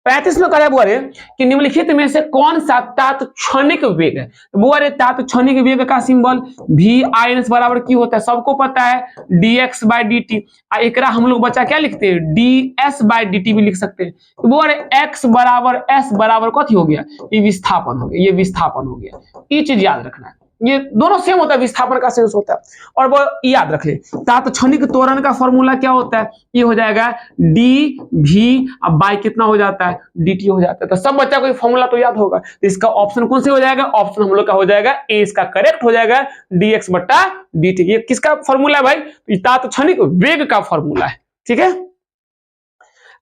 35 में कहा बोले कि निम्नलिखित में से कौन सा तात्क्षणिक वेग है, तो बोले तात्क्षणिक वेग का symbol V I N S बराबर क्यू होता है, सबको पता है dx बाई डी टी। एक हम लोग बच्चा क्या लिखते हैं, ds बाई डी टी भी लिख सकते हैं। तो बोले x बराबर s बराबर कथी हो गया, ये विस्थापन हो गया, ये विस्थापन हो गया। ये चीज याद रखना है, ये दोनों सेम होता है, विस्थापन का सेंस होता है। और वो याद रख ले, तात्क्षणिक त्वरण का फॉर्मूला क्या होता है, ये हो जाएगा डी भी, अब बाई कितना हो जाता है, डी टी हो जाता है। तो सब बच्चा को फॉर्मूला तो याद होगा। तो इसका ऑप्शन कौन से हो जाएगा, ऑप्शन हम लोग का हो जाएगा ए, इसका करेक्ट हो जाएगा डी एक्स बट्टा डी टी। ये किसका फॉर्मूला है भाई, तो तात्क्षणिक वेग का फॉर्मूला है। ठीक है,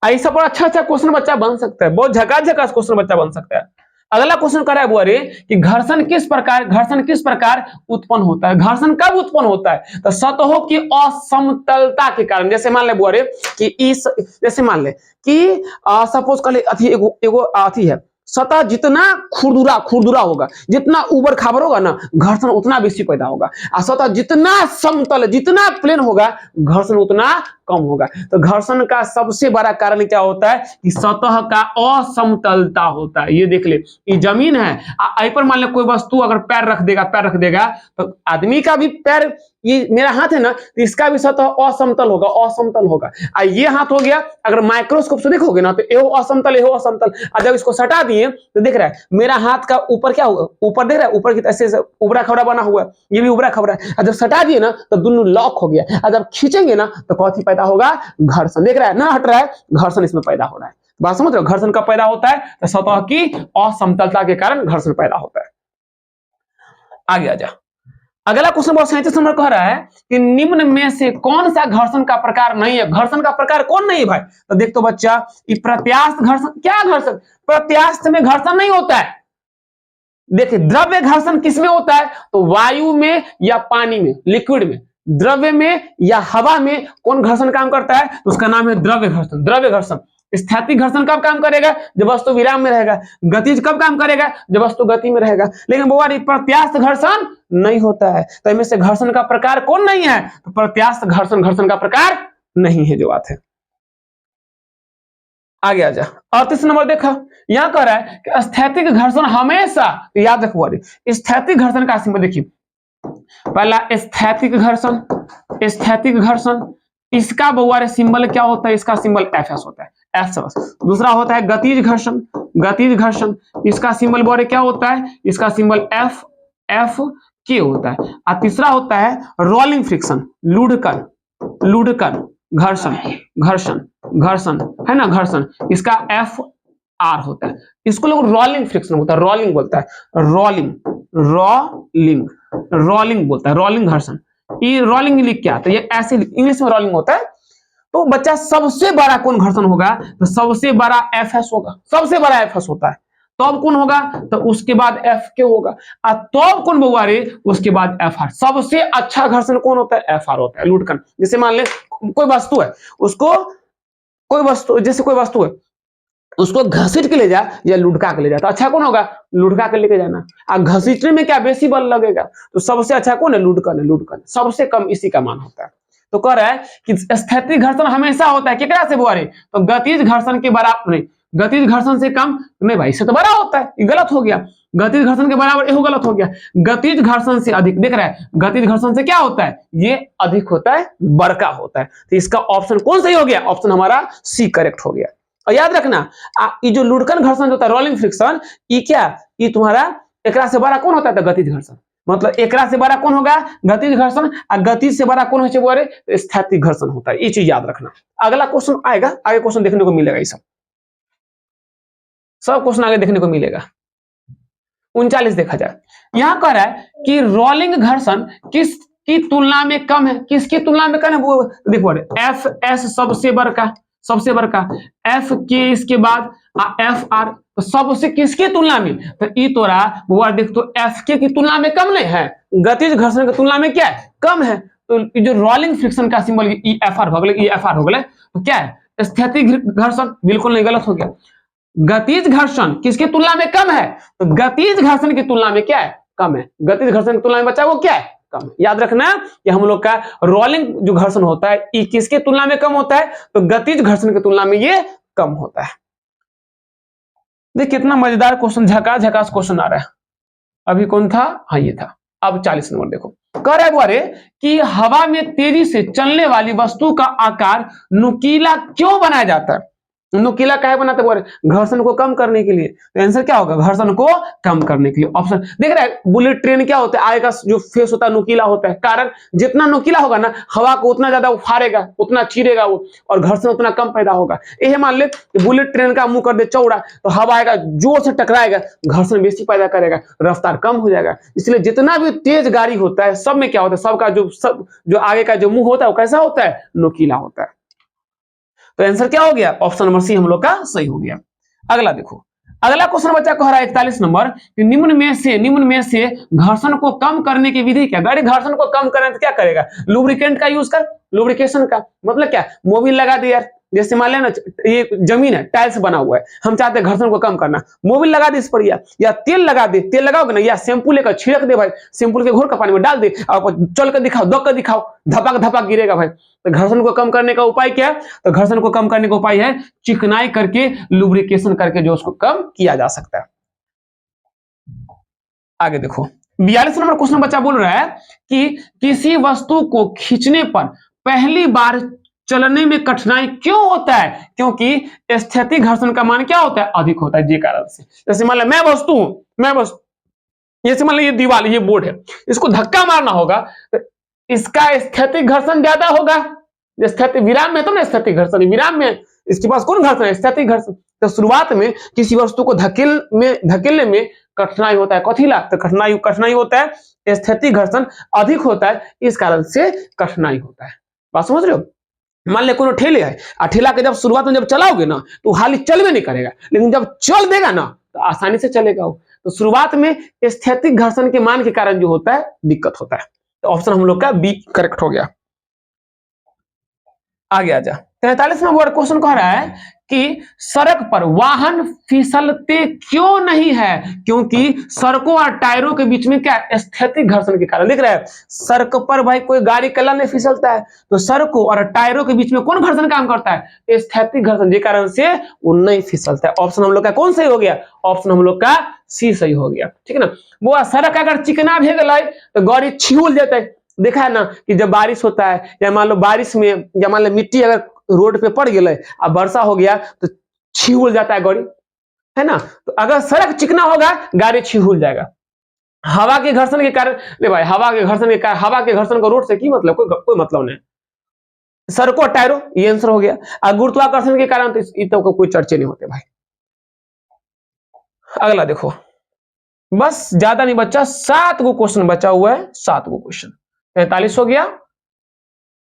ऐसा पर अच्छा क्वेश्चन बच्चा बन सकता है, बहुत झकाझक क्वेश्चन बच्चा बन सकता है। अगला क्वेश्चन कर रहा है बोरे कि घर्षण किस प्रकार उत्पन्न होता है, घर्षण कब उत्पन्न होता है, तो सतहों की असमतलता के कारण। जैसे मान ले बोरे कि इस, जैसे मान ले कि सपोज कर ले एगो अथी है, सतह जितना खुरदुरा होगा, जितना उबड़ खाबड़ होगा ना, घर्षण उतना बेसी पैदा होगा। और सतह जितना समतल, जितना प्लेन होगा, घर्षण उतना कम होगा। तो घर्षण का सबसे बड़ा कारण क्या होता है कि सतह का असमतलता होता है। ये देख ले, ये जमीन है, आई पर मान ले कोई वस्तु अगर पैर रख देगा तो आदमी का भी पैर, ये मेरा हाथ है ना, तो इसका भी सतह असमतल होगा। ये हाथ हो गया, अगर माइक्रोस्कोप से देखोगे ना तो एहो असमतल। और जब इसको सटा दिए तो देख रहा है मेरा हाथ का ऊपर क्या हुआ, ऊपर देख रहा है, ऊपर की ऐसे उबड़ा खबड़ा बना हुआ है, ये भी उबड़ा खबड़ा है। और जब सटा दिए ना तो दोनों लॉक हो गया, और जब खींचेंगे ना तो कौन पैदा होगा, घर्षण। देख रहा है ना, हट रहा है, घर्षण इसमें पैदा हो रहा है। बात समझ रहे हो, घर्षण कब पैदा होता है, तो सतह की असमतलता के कारण घर्षण पैदा होता है। आगे आ जा, अगला क्वेश्चन 37 नंबर कह रहा है कि निम्न में से कौन सा घर्षण का प्रकार नहीं है। घर्षण का प्रकार कौन नहीं है भाई, तो देख तो बच्चा, ये प्रत्यास्थ घर्षण। क्या घर्षण, प्रत्यास्थ में घर्षण नहीं होता है। देखिए, द्रव्य घर्षण किसमें होता है, तो वायु में या पानी में, लिक्विड में। द्रव्य में या हवा में कौन घर्षण काम करता है, तो उसका नाम है द्रव्य घर्षण। स्थैतिक घर्षण कब काम करेगा, जब वस्तु विराम में रहेगा। गतिज कब काम करेगा, जब वस्तु गति में रहेगा। लेकिन वो प्रत्यास्थ घर्षण नहीं होता है। तो इनमें से घर्षण का प्रकार कौन नहीं है, तो प्रत्यास्थ घर्षण का प्रकार नहीं है, जो बात है। आगे आ जा, 38 नंबर देखा, यहां कह रहा है कि स्थैतिक घर्षण हमेशा, तो याद रखो स्थैतिक घर्षण का सिंबल देखिए, पहला स्थैतिक घर्षण, इसका बउआ सिंबल क्या होता है, इसका सिंबल एफ एस होता है, एफ। दूसरा होता है गतिज घर्षण, इसका सिंबल बोरे क्या होता है, इसका सिंबल एफ के होता है। और तीसरा होता है रोलिंग फ्रिक्शन, लुढ़कन घर्षण है ना, घर्षण, इसका एफ आर होता है। इसको लोग रोलिंग फ्रिक्शन होता है, रोलिंग बोलता है, रोलिंग बोलता है, रोलिंग घर्षण। ये रोलिंग लिख क्या, तो ये ऐसे इंग्लिश में रोलिंग होता है। तो बच्चा सबसे बड़ा कौन घर्षण होगा, तो सबसे बड़ा एफ एस होगा, सबसे बड़ा एफ एस होता है। तब कौन होगा, तो उसके बाद एफ के होगा, और तब कौन बउआ रे, उसके बाद एफ आर। सबसे अच्छा घर्षण कौन होता है, एफ आर होता है, लुढ़कन। जैसे मान ले कोई वस्तु है, जैसे कोई वस्तु है, उसको घसीट के ले जा या लुढ़का के ले जा, तो अच्छा कौन होगा, लुढ़का के लेके जाना। और घसीटने में क्या बेसी बल लगेगा, तो सबसे अच्छा कौन है, लुढ़कन। सबसे कम इसी का मान होता है। तो कह रहा है कि स्थैतिक घर्षण हमेशा होता है केकरा से बुआरे, तो गतिज घर्षण के बराबर नहीं, गतिज घर्षण से कम नहीं भाई, इससे तो बड़ा होता है, ये गलत हो गया। गतिज घर्षण के बराबर ये गलत हो गया। गतिज घर्षण से अधिक, देख रहा है, गतिज घर्षण से क्या होता है, ये अधिक होता है, बड़का होता है। तो इसका ऑप्शन कौन सही हो गया, ऑप्शन हमारा सी करेक्ट हो गया। और याद रखना, ये जो लुढ़कन घर्षण होता है, रोलिंग फ्रिक्शन, ये क्या, ये तुम्हारा एकरा से बड़ा कौन होता है, गतिज घर्षण। मतलब एकरा से बड़ा कौन होगा, गतिज घर्षण, और गतिज से बड़ा कौन हो बोले, स्थैतिक घर्षण होता है। ये चीज याद रखना। अगला क्वेश्चन आएगा, आगे क्वेश्चन देखने को मिलेगा, ये सब क्वेश्चन आगे देखने को मिलेगा। 39 देखा जाए, यहां कह रहा है कि रोलिंग घर्षण किसकी तुलना में कम है, किसकी तुलना में कम है, वो देखो एफ एस सबसे बड़का, एफ के इसके बाद एफ आर, तो सबसे किसकी तुलना में, तो ई तोरा वो देख, तो एफ के की तुलना में कम नहीं है, गतिज घर्षण की तुलना में क्या है, कम है। तो जो रोलिंग फ्रिक्शन का सिंबल ई एफ आर हो गया, ई एफ आर हो गया, तो क्या है, स्थैतिक घर्षण, बिल्कुल नहीं, गलत हो गया। गतिज घर्षण किसकी तुलना में कम है, तो गतिज घर्षण की तुलना में क्या है, कम है। गतिज घर्षण की तुलना में बच्चा वो क्या है, कम है। याद रखना कि हम लोग का रोलिंग जो घर्षण होता है ये किसके तुलना में कम होता है, तो गतिज घर्षण की तुलना में ये कम होता है। देख कितना मजेदार क्वेश्चन, झकास क्वेश्चन आ रहा है। अभी कौन था, हाँ ये था। अब 40 नंबर देखो, कह रहा है कि हवा में तेजी से चलने वाली वस्तु का आकार नुकीला क्यों बनाया जाता है, नुकीला काहे बनाते बोले, घर्षण को कम करने के लिए। तो आंसर क्या होगा, घर्षण को कम करने के लिए। ऑप्शन देख रहे हैं, बुलेट ट्रेन क्या होता है, आगे का जो फेस होता है नुकीला होता है, कारण जितना नुकीला होगा ना हवा को उतना ज्यादा फाड़ेगा, उतना चीरेगा वो, और घर्षण उतना कम पैदा होगा। यह मान ले कि बुलेट ट्रेन का मुंह कर दे चौड़ा, तो हवा आएगा जोर से टकराएगा, घर्षण बेसी पैदा करेगा, रफ्तार कम हो जाएगा। इसलिए जितना भी तेज गाड़ी होता है सब में क्या होता है, सबका जो आगे का जो मुंह होता है वो कैसा होता है, नुकीला होता है। तो आंसर क्या हो गया, ऑप्शन नंबर सी हम लोग का सही हो गया। अगला देखो, अगला क्वेश्चन बच्चा कह रहा है 41 नंबर, निम्न में से घर्षण को कम करने की विधि क्या। गाड़ी घर्षण को कम करना तो क्या करेगा, लुब्रिकेंट का यूज कर, लुब्रिकेशन का मतलब क्या, मोबिल लगा दे यार। जैसे मान लेना ये जमीन है, टाइल्स बना हुआ है, हम चाहते हैं घर्षण को कम करना, मोबिल लगा दे इस पर, या तेल लगा दे, तेल लगाओगे ना, या शैम्पू लेकर छिड़क दे भाई, शैम्पू के घोर का पानी में डाल दे और चल कर दिखाओ, दब कर दिखाओ, धपाक धपाक गिरेगा भाई। तो घर्षण को कम करने का उपाय क्या है, तो घर्षण को कम करने का उपाय है चिकनाई करके, लुब्रिकेशन करके जो उसको कम किया जा सकता है। आगे देखो 42 नंबर क्वेश्चन बच्चा बोल रहा है कि किसी वस्तु को खींचने पर पहली बार चलने में कठिनाई क्यों होता है, क्योंकि स्थैतिक घर्षण का मान क्या होता है, अधिक होता है। जी कारण से, जैसे मान लो मैं वस्तु हूं, जैसे मान लो ये दीवार, ये बोर्ड है, इसको धक्का मारना होगा तो इसका स्थैतिक घर्षण ज्यादा होगा। स्थैतिक विराम में तो ना, स्थैतिक घर्षण विराम में, इसके पास कौन घर्षण है, स्थैतिक घर्षण। तो शुरुआत में किसी वस्तु को धकेलने में कठिनाई होता है, कथीला, तो कठिनाई होता है, स्थैतिक घर्षण अधिक होता है, इस कारण से कठिनाई होता है। बात समझ रहे हो। मान ले कोनो ठेले है, और ठेला के जब शुरुआत में जब चलाओगे ना तो हाली चलवे नहीं करेगा, लेकिन जब चल देगा ना तो आसानी से चलेगा वो। तो शुरुआत में स्थैतिक घर्षण के मान के कारण जो होता है दिक्कत होता है। तो ऑप्शन हम लोग का बी करेक्ट हो गया। आगे आ जा, 43 नंबर क्वेश्चन कह रहा है कि सड़क पर वाहन फिसलते क्यों नहीं है, क्योंकि सड़कों और टायरों के बीच में क्या, स्थैतिक घर्षण के कारण। देख रहे हैं, सड़क पर भाई कोई गाड़ी कला नहीं फिसलता है, तो सड़कों और टायरों के बीच में कौन घर्षण काम करता है, स्थैतिक घर्षण, के कारण से वो नहीं फिसलता है। ऑप्शन हम लोग का कौन सही हो गया, ऑप्शन हम लोग का सी सही हो गया, ठीक है ना। वो सड़क अगर चिकना भे गए तो गाड़ी छिहुल जाता है। देखा है ना कि जब बारिश होता है, या मान लो बारिश में, या मान लो मिट्टी अगर रोड पे पड़ गया, अब वर्षा हो गया तो छिहुल जाता है गाड़ी, है ना। तो अगर सड़क चिकना होगा गाड़ी छिहुल जाएगा। हवा के घर्षण के कारण, ले भाई हवा के घर्षण को रोड से की मतलब, कोई मतलब नहीं। सड़कों टायरों, ये आंसर हो गया। और गुरुत्वाकर्षण के कारण तो कोई चर्चे नहीं होते भाई। अगला देखो, बस ज्यादा नहीं बच्चा, 7 गो क्वेश्चन बचा हुआ है, 7 गो क्वेश्चन। 43 हो गया,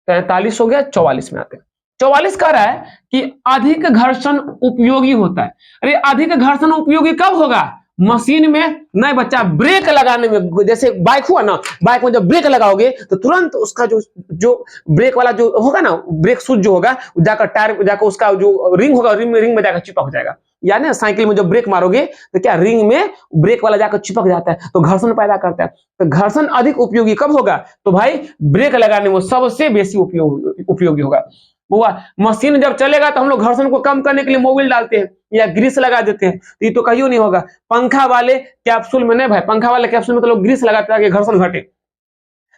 44 में आते हैं। 44 कह रहा है कि अधिक घर्षण उपयोगी होता है। अरे अधिक घर्षण उपयोगी कब होगा, मशीन में नहीं बच्चा, ब्रेक लगाने में। जैसे बाइक हुआ ना, बाइक में जब ब्रेक लगाओगे तो तुरंत उसका जो ब्रेक वाला जो होगा ना, ब्रेक शूज जो होगा, जाकर टायर जाकर उसका जो रिंग होगा, रिंग में जाकर चिपक जाएगा। यानी साइकिल में जब ब्रेक मारोगे तो क्या, रिंग में ब्रेक वाला जाकर चिपक जाता है, तो घर्षण पैदा करता है। तो घर्षण अधिक उपयोगी कब होगा, तो भाई ब्रेक लगाने में सबसे बेसी उपयोगी होगा। हुआ मशीन जब चलेगा तो हम लोग घर्षण को कम करने के लिए मोबिल डालते हैं या ग्रीस लगा देते हैं, तो ये तो कहीं नहीं होगा। पंखा वाले कैप्सूल में नहीं भाई, पंखा वाले कैप्सूल में तो लोग ग्रीस लगाते हैं घर्षण घटे।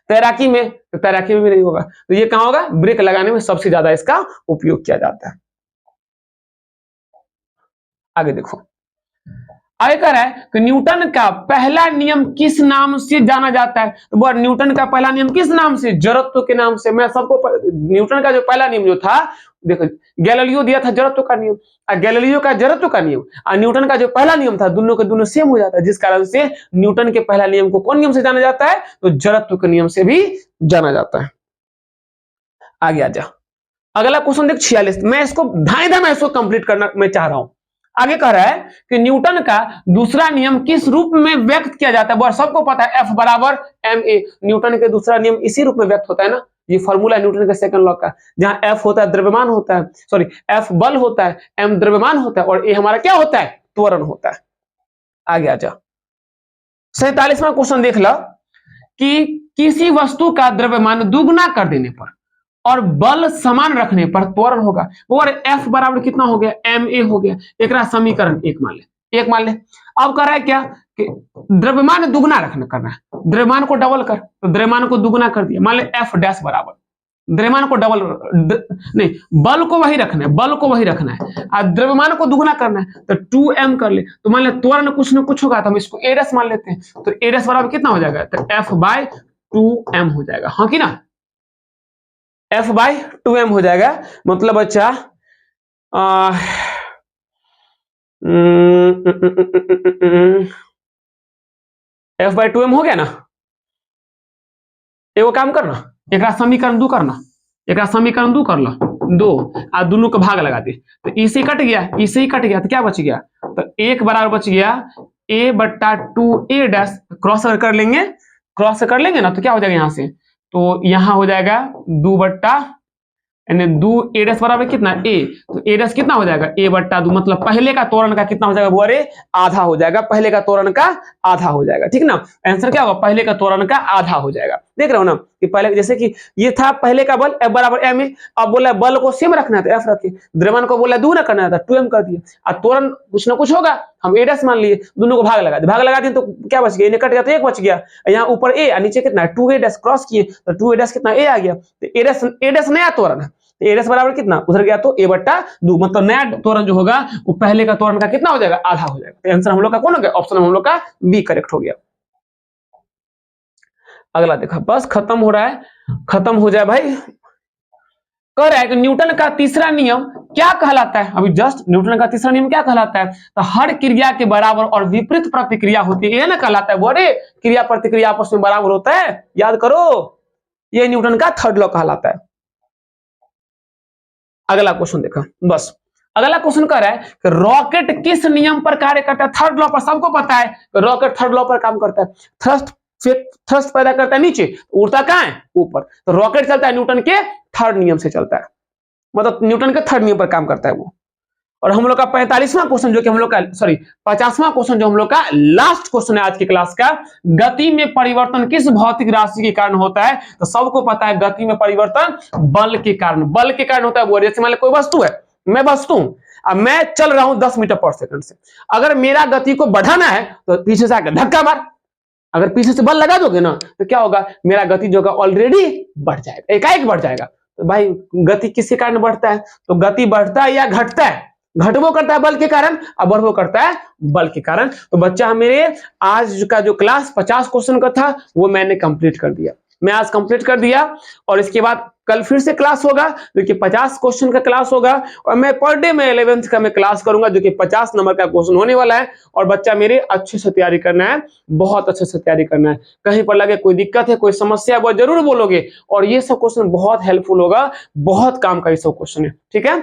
तैराकी में भी नहीं होगा। तो ये कहां होगा, ब्रेक लगाने में सबसे ज्यादा इसका उपयोग किया जाता है। आगे देखो, आगे कह रहा है कि न्यूटन का पहला नियम किस नाम से जाना जाता है? तो बोल न्यूटन का पहला नियम किस नाम से? जड़त्व के नाम से। मैं सबको न्यूटन का जो पहला नियम जो था, देखो गैलीलियो दिया था जड़त्व का नियम, गैलीलियो का जड़त्व का नियम और न्यूटन का जो पहला नियम था, दोनों के दोनों सेम हो जाता है, जिस कारण से न्यूटन के पहला नियम को कौन नियम से जाना जाता है? तो जड़त्व के नियम से भी जाना जाता है। आगे आ जा, अगला क्वेश्चन देख 46। मैं इसको धाएं मैं इसको कंप्लीट करना मैं चाह रहा हूं। आगे कह रहा है कि न्यूटन का दूसरा नियम किस रूप में व्यक्त किया जाता है? बहुत सबको पता है, F बराबर ma। न्यूटन के दूसरा नियम इसी रूप में व्यक्त होता है ना, ये फॉर्मूला न्यूटन के सेकंड लॉ का, जहां F होता है द्रव्यमान होता है, सॉरी F बल होता है, m द्रव्यमान होता है और a हमारा क्या होता है? त्वरण होता है। आगे आ जा, 47वां क्वेश्चन देख लो कि किसी वस्तु का द्रव्यमान दुगुना कर देने पर और बल समान रखने पर त्वरण होगा। और F बराबर कितना हो गया? ma हो गया। एक समीकरण एक मान ले। अब कर रहा है क्या कि द्रव्यमान दुगुना करना है, द्रव्यमान को डबल कर, तो द्रव्यमान को दुगुना कर दिया। मान ले F डैश बराबर द्रव्यमान को डबल नहीं, बल को वही रखना है और द्रव्यमान को दुगुना करना है, तो 2m कर ले। तो मान ले त्वरण कुछ ना कुछ होगा, तो हम इसको a डैश मान लेते हैं। तो a डैश बराबर कितना हो जाएगा? तो F बाय 2m हो जाएगा, हाँ कि ना? F बाई 2m हो जाएगा। मतलब बच्चा F बाई 2m हो गया ना। एगो काम करना, एक समीकरण 2 करना, एक समीकरण 2 कर लो, 2 और दोनों का भाग लगा दे, तो इसे कट गया, इसे ही कट गया, तो क्या बच गया? तो 1 बराबर बच गया a बट्टा 2a डैश, क्रॉस कर लेंगे ना, तो क्या हो जाएगा यहाँ से? तो यहाँ हो जाएगा 2 बट्टा यानी 2 a डैश बराबर कितना? a। तो a डैश कितना हो जाएगा? a बट्टा 2, मतलब पहले का त्वरण का कितना हो जाएगा? बोरे आधा हो जाएगा, पहले का त्वरण का आधा हो जाएगा, ठीक ना? आंसर क्या होगा? पहले का त्वरण का आधा हो जाएगा। देख रहे हो ना कि पहले जैसे कि ये था पहले का बल F बराबर ma, अब बोला बल को सेम रखना है तो F रखिए, द्रव्यमान को बोला दुगुना करना था 2m कर दिया, और त्वरण कुछ ना कुछ होगा, हम a डैश मान लिए, दोनों को भाग लगा दिए, तो क्या बच गया? इन्हें कट गया तो 1 बच गया, यहाँ ऊपर a और नीचे कितना है? 2a डैश, क्रॉस किए तो 2a डैश कितना? a आ गया। तो a डैश नया त्वरण है, a डैश बराबर कितना? उधर गया तो a बट्टा 2, मतलब नया त्वरण जो होगा वो पहले का त्वरण का कितना हो जाएगा? आधा हो जाएगा। तो आंसर हम लोग का कौन हो गया? ऑप्शन हम लोग का बी करेक्ट हो गया। अगला देखा, बस खत्म हो रहा है, खत्म हो जाए भाई। कह रहा है कि न्यूटन का तीसरा नियम क्या कहलाता है? अभी जस्ट न्यूटन का तीसरा नियम क्या कहलाता है? तो हर क्रिया के बराबर और विपरीत प्रतिक्रिया होती है, ये ना कहलाता है। बोले क्रिया प्रतिक्रिया आपस में बराबर होता है, याद करो, ये न्यूटन का थर्ड लॉ कहलाता है। अगला क्वेश्चन देखा, बस अगला क्वेश्चन कह रहा है कि रॉकेट किस नियम पर कार्य करता है? थर्ड लॉ पर, सबको पता है रॉकेट थर्ड लॉ पर काम करता है। थ्रस्ट पैदा करता है नीचे, उड़ता कहां है? ऊपर। तो रॉकेट चलता है न्यूटन के थर्ड नियम से चलता है, मतलब न्यूटन के थर्ड नियम पर काम करता है वो। और हम लोग का 45वां क्वेश्चन जो कि हम लोग का 50वां क्वेश्चन जो हम लोग का लास्ट क्वेश्चन है आज की क्लास का, गति में परिवर्तन किस भौतिक राशि के कारण होता है? तो सबको पता है गति में परिवर्तन बल के कारण होता है। जैसे मान लो कोई वस्तु है, मैं वस्तु हूं, अब मैं चल रहा हूं 10 मीटर पर सेकंड से, अगर मेरा गति को बढ़ाना है तो पीछे से आकर धक्का मार, अगर पीछे से बल लगा दोगे ना तो क्या होगा? मेरा गति जो होगा ऑलरेडी बढ़ जाएगा, एकाएक बढ़ जाएगा। तो भाई गति किसके कारण बढ़ता है? तो गति बढ़ता है या घटता है? घटबो करता है बल के कारण और बढ़बो करता है बल के कारण। तो बच्चा मेरे आज का जो क्लास 50 क्वेश्चन का था वो मैंने कंप्लीट कर दिया, मैं आज कंप्लीट कर दिया। और इसके बाद कल फिर से क्लास होगा जो कि 50 क्वेश्चन का क्लास होगा, और मैं पर डे में 11th का मैं क्लास करूंगा जो कि 50 नंबर का क्वेश्चन होने वाला है। और बच्चा मेरे अच्छे से तैयारी करना है, बहुत अच्छे से तैयारी करना है। कहीं पर लगे कोई दिक्कत है, कोई समस्या है, वो जरूर बोलोगे। और ये सब क्वेश्चन बहुत हेल्पफुल होगा, बहुत काम का ये सब क्वेश्चन है, ठीक है?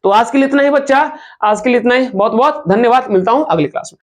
तो आज के लिए इतना ही बच्चा, आज के लिए इतना ही, बहुत बहुत धन्यवाद। मिलता हूं अगली क्लास में।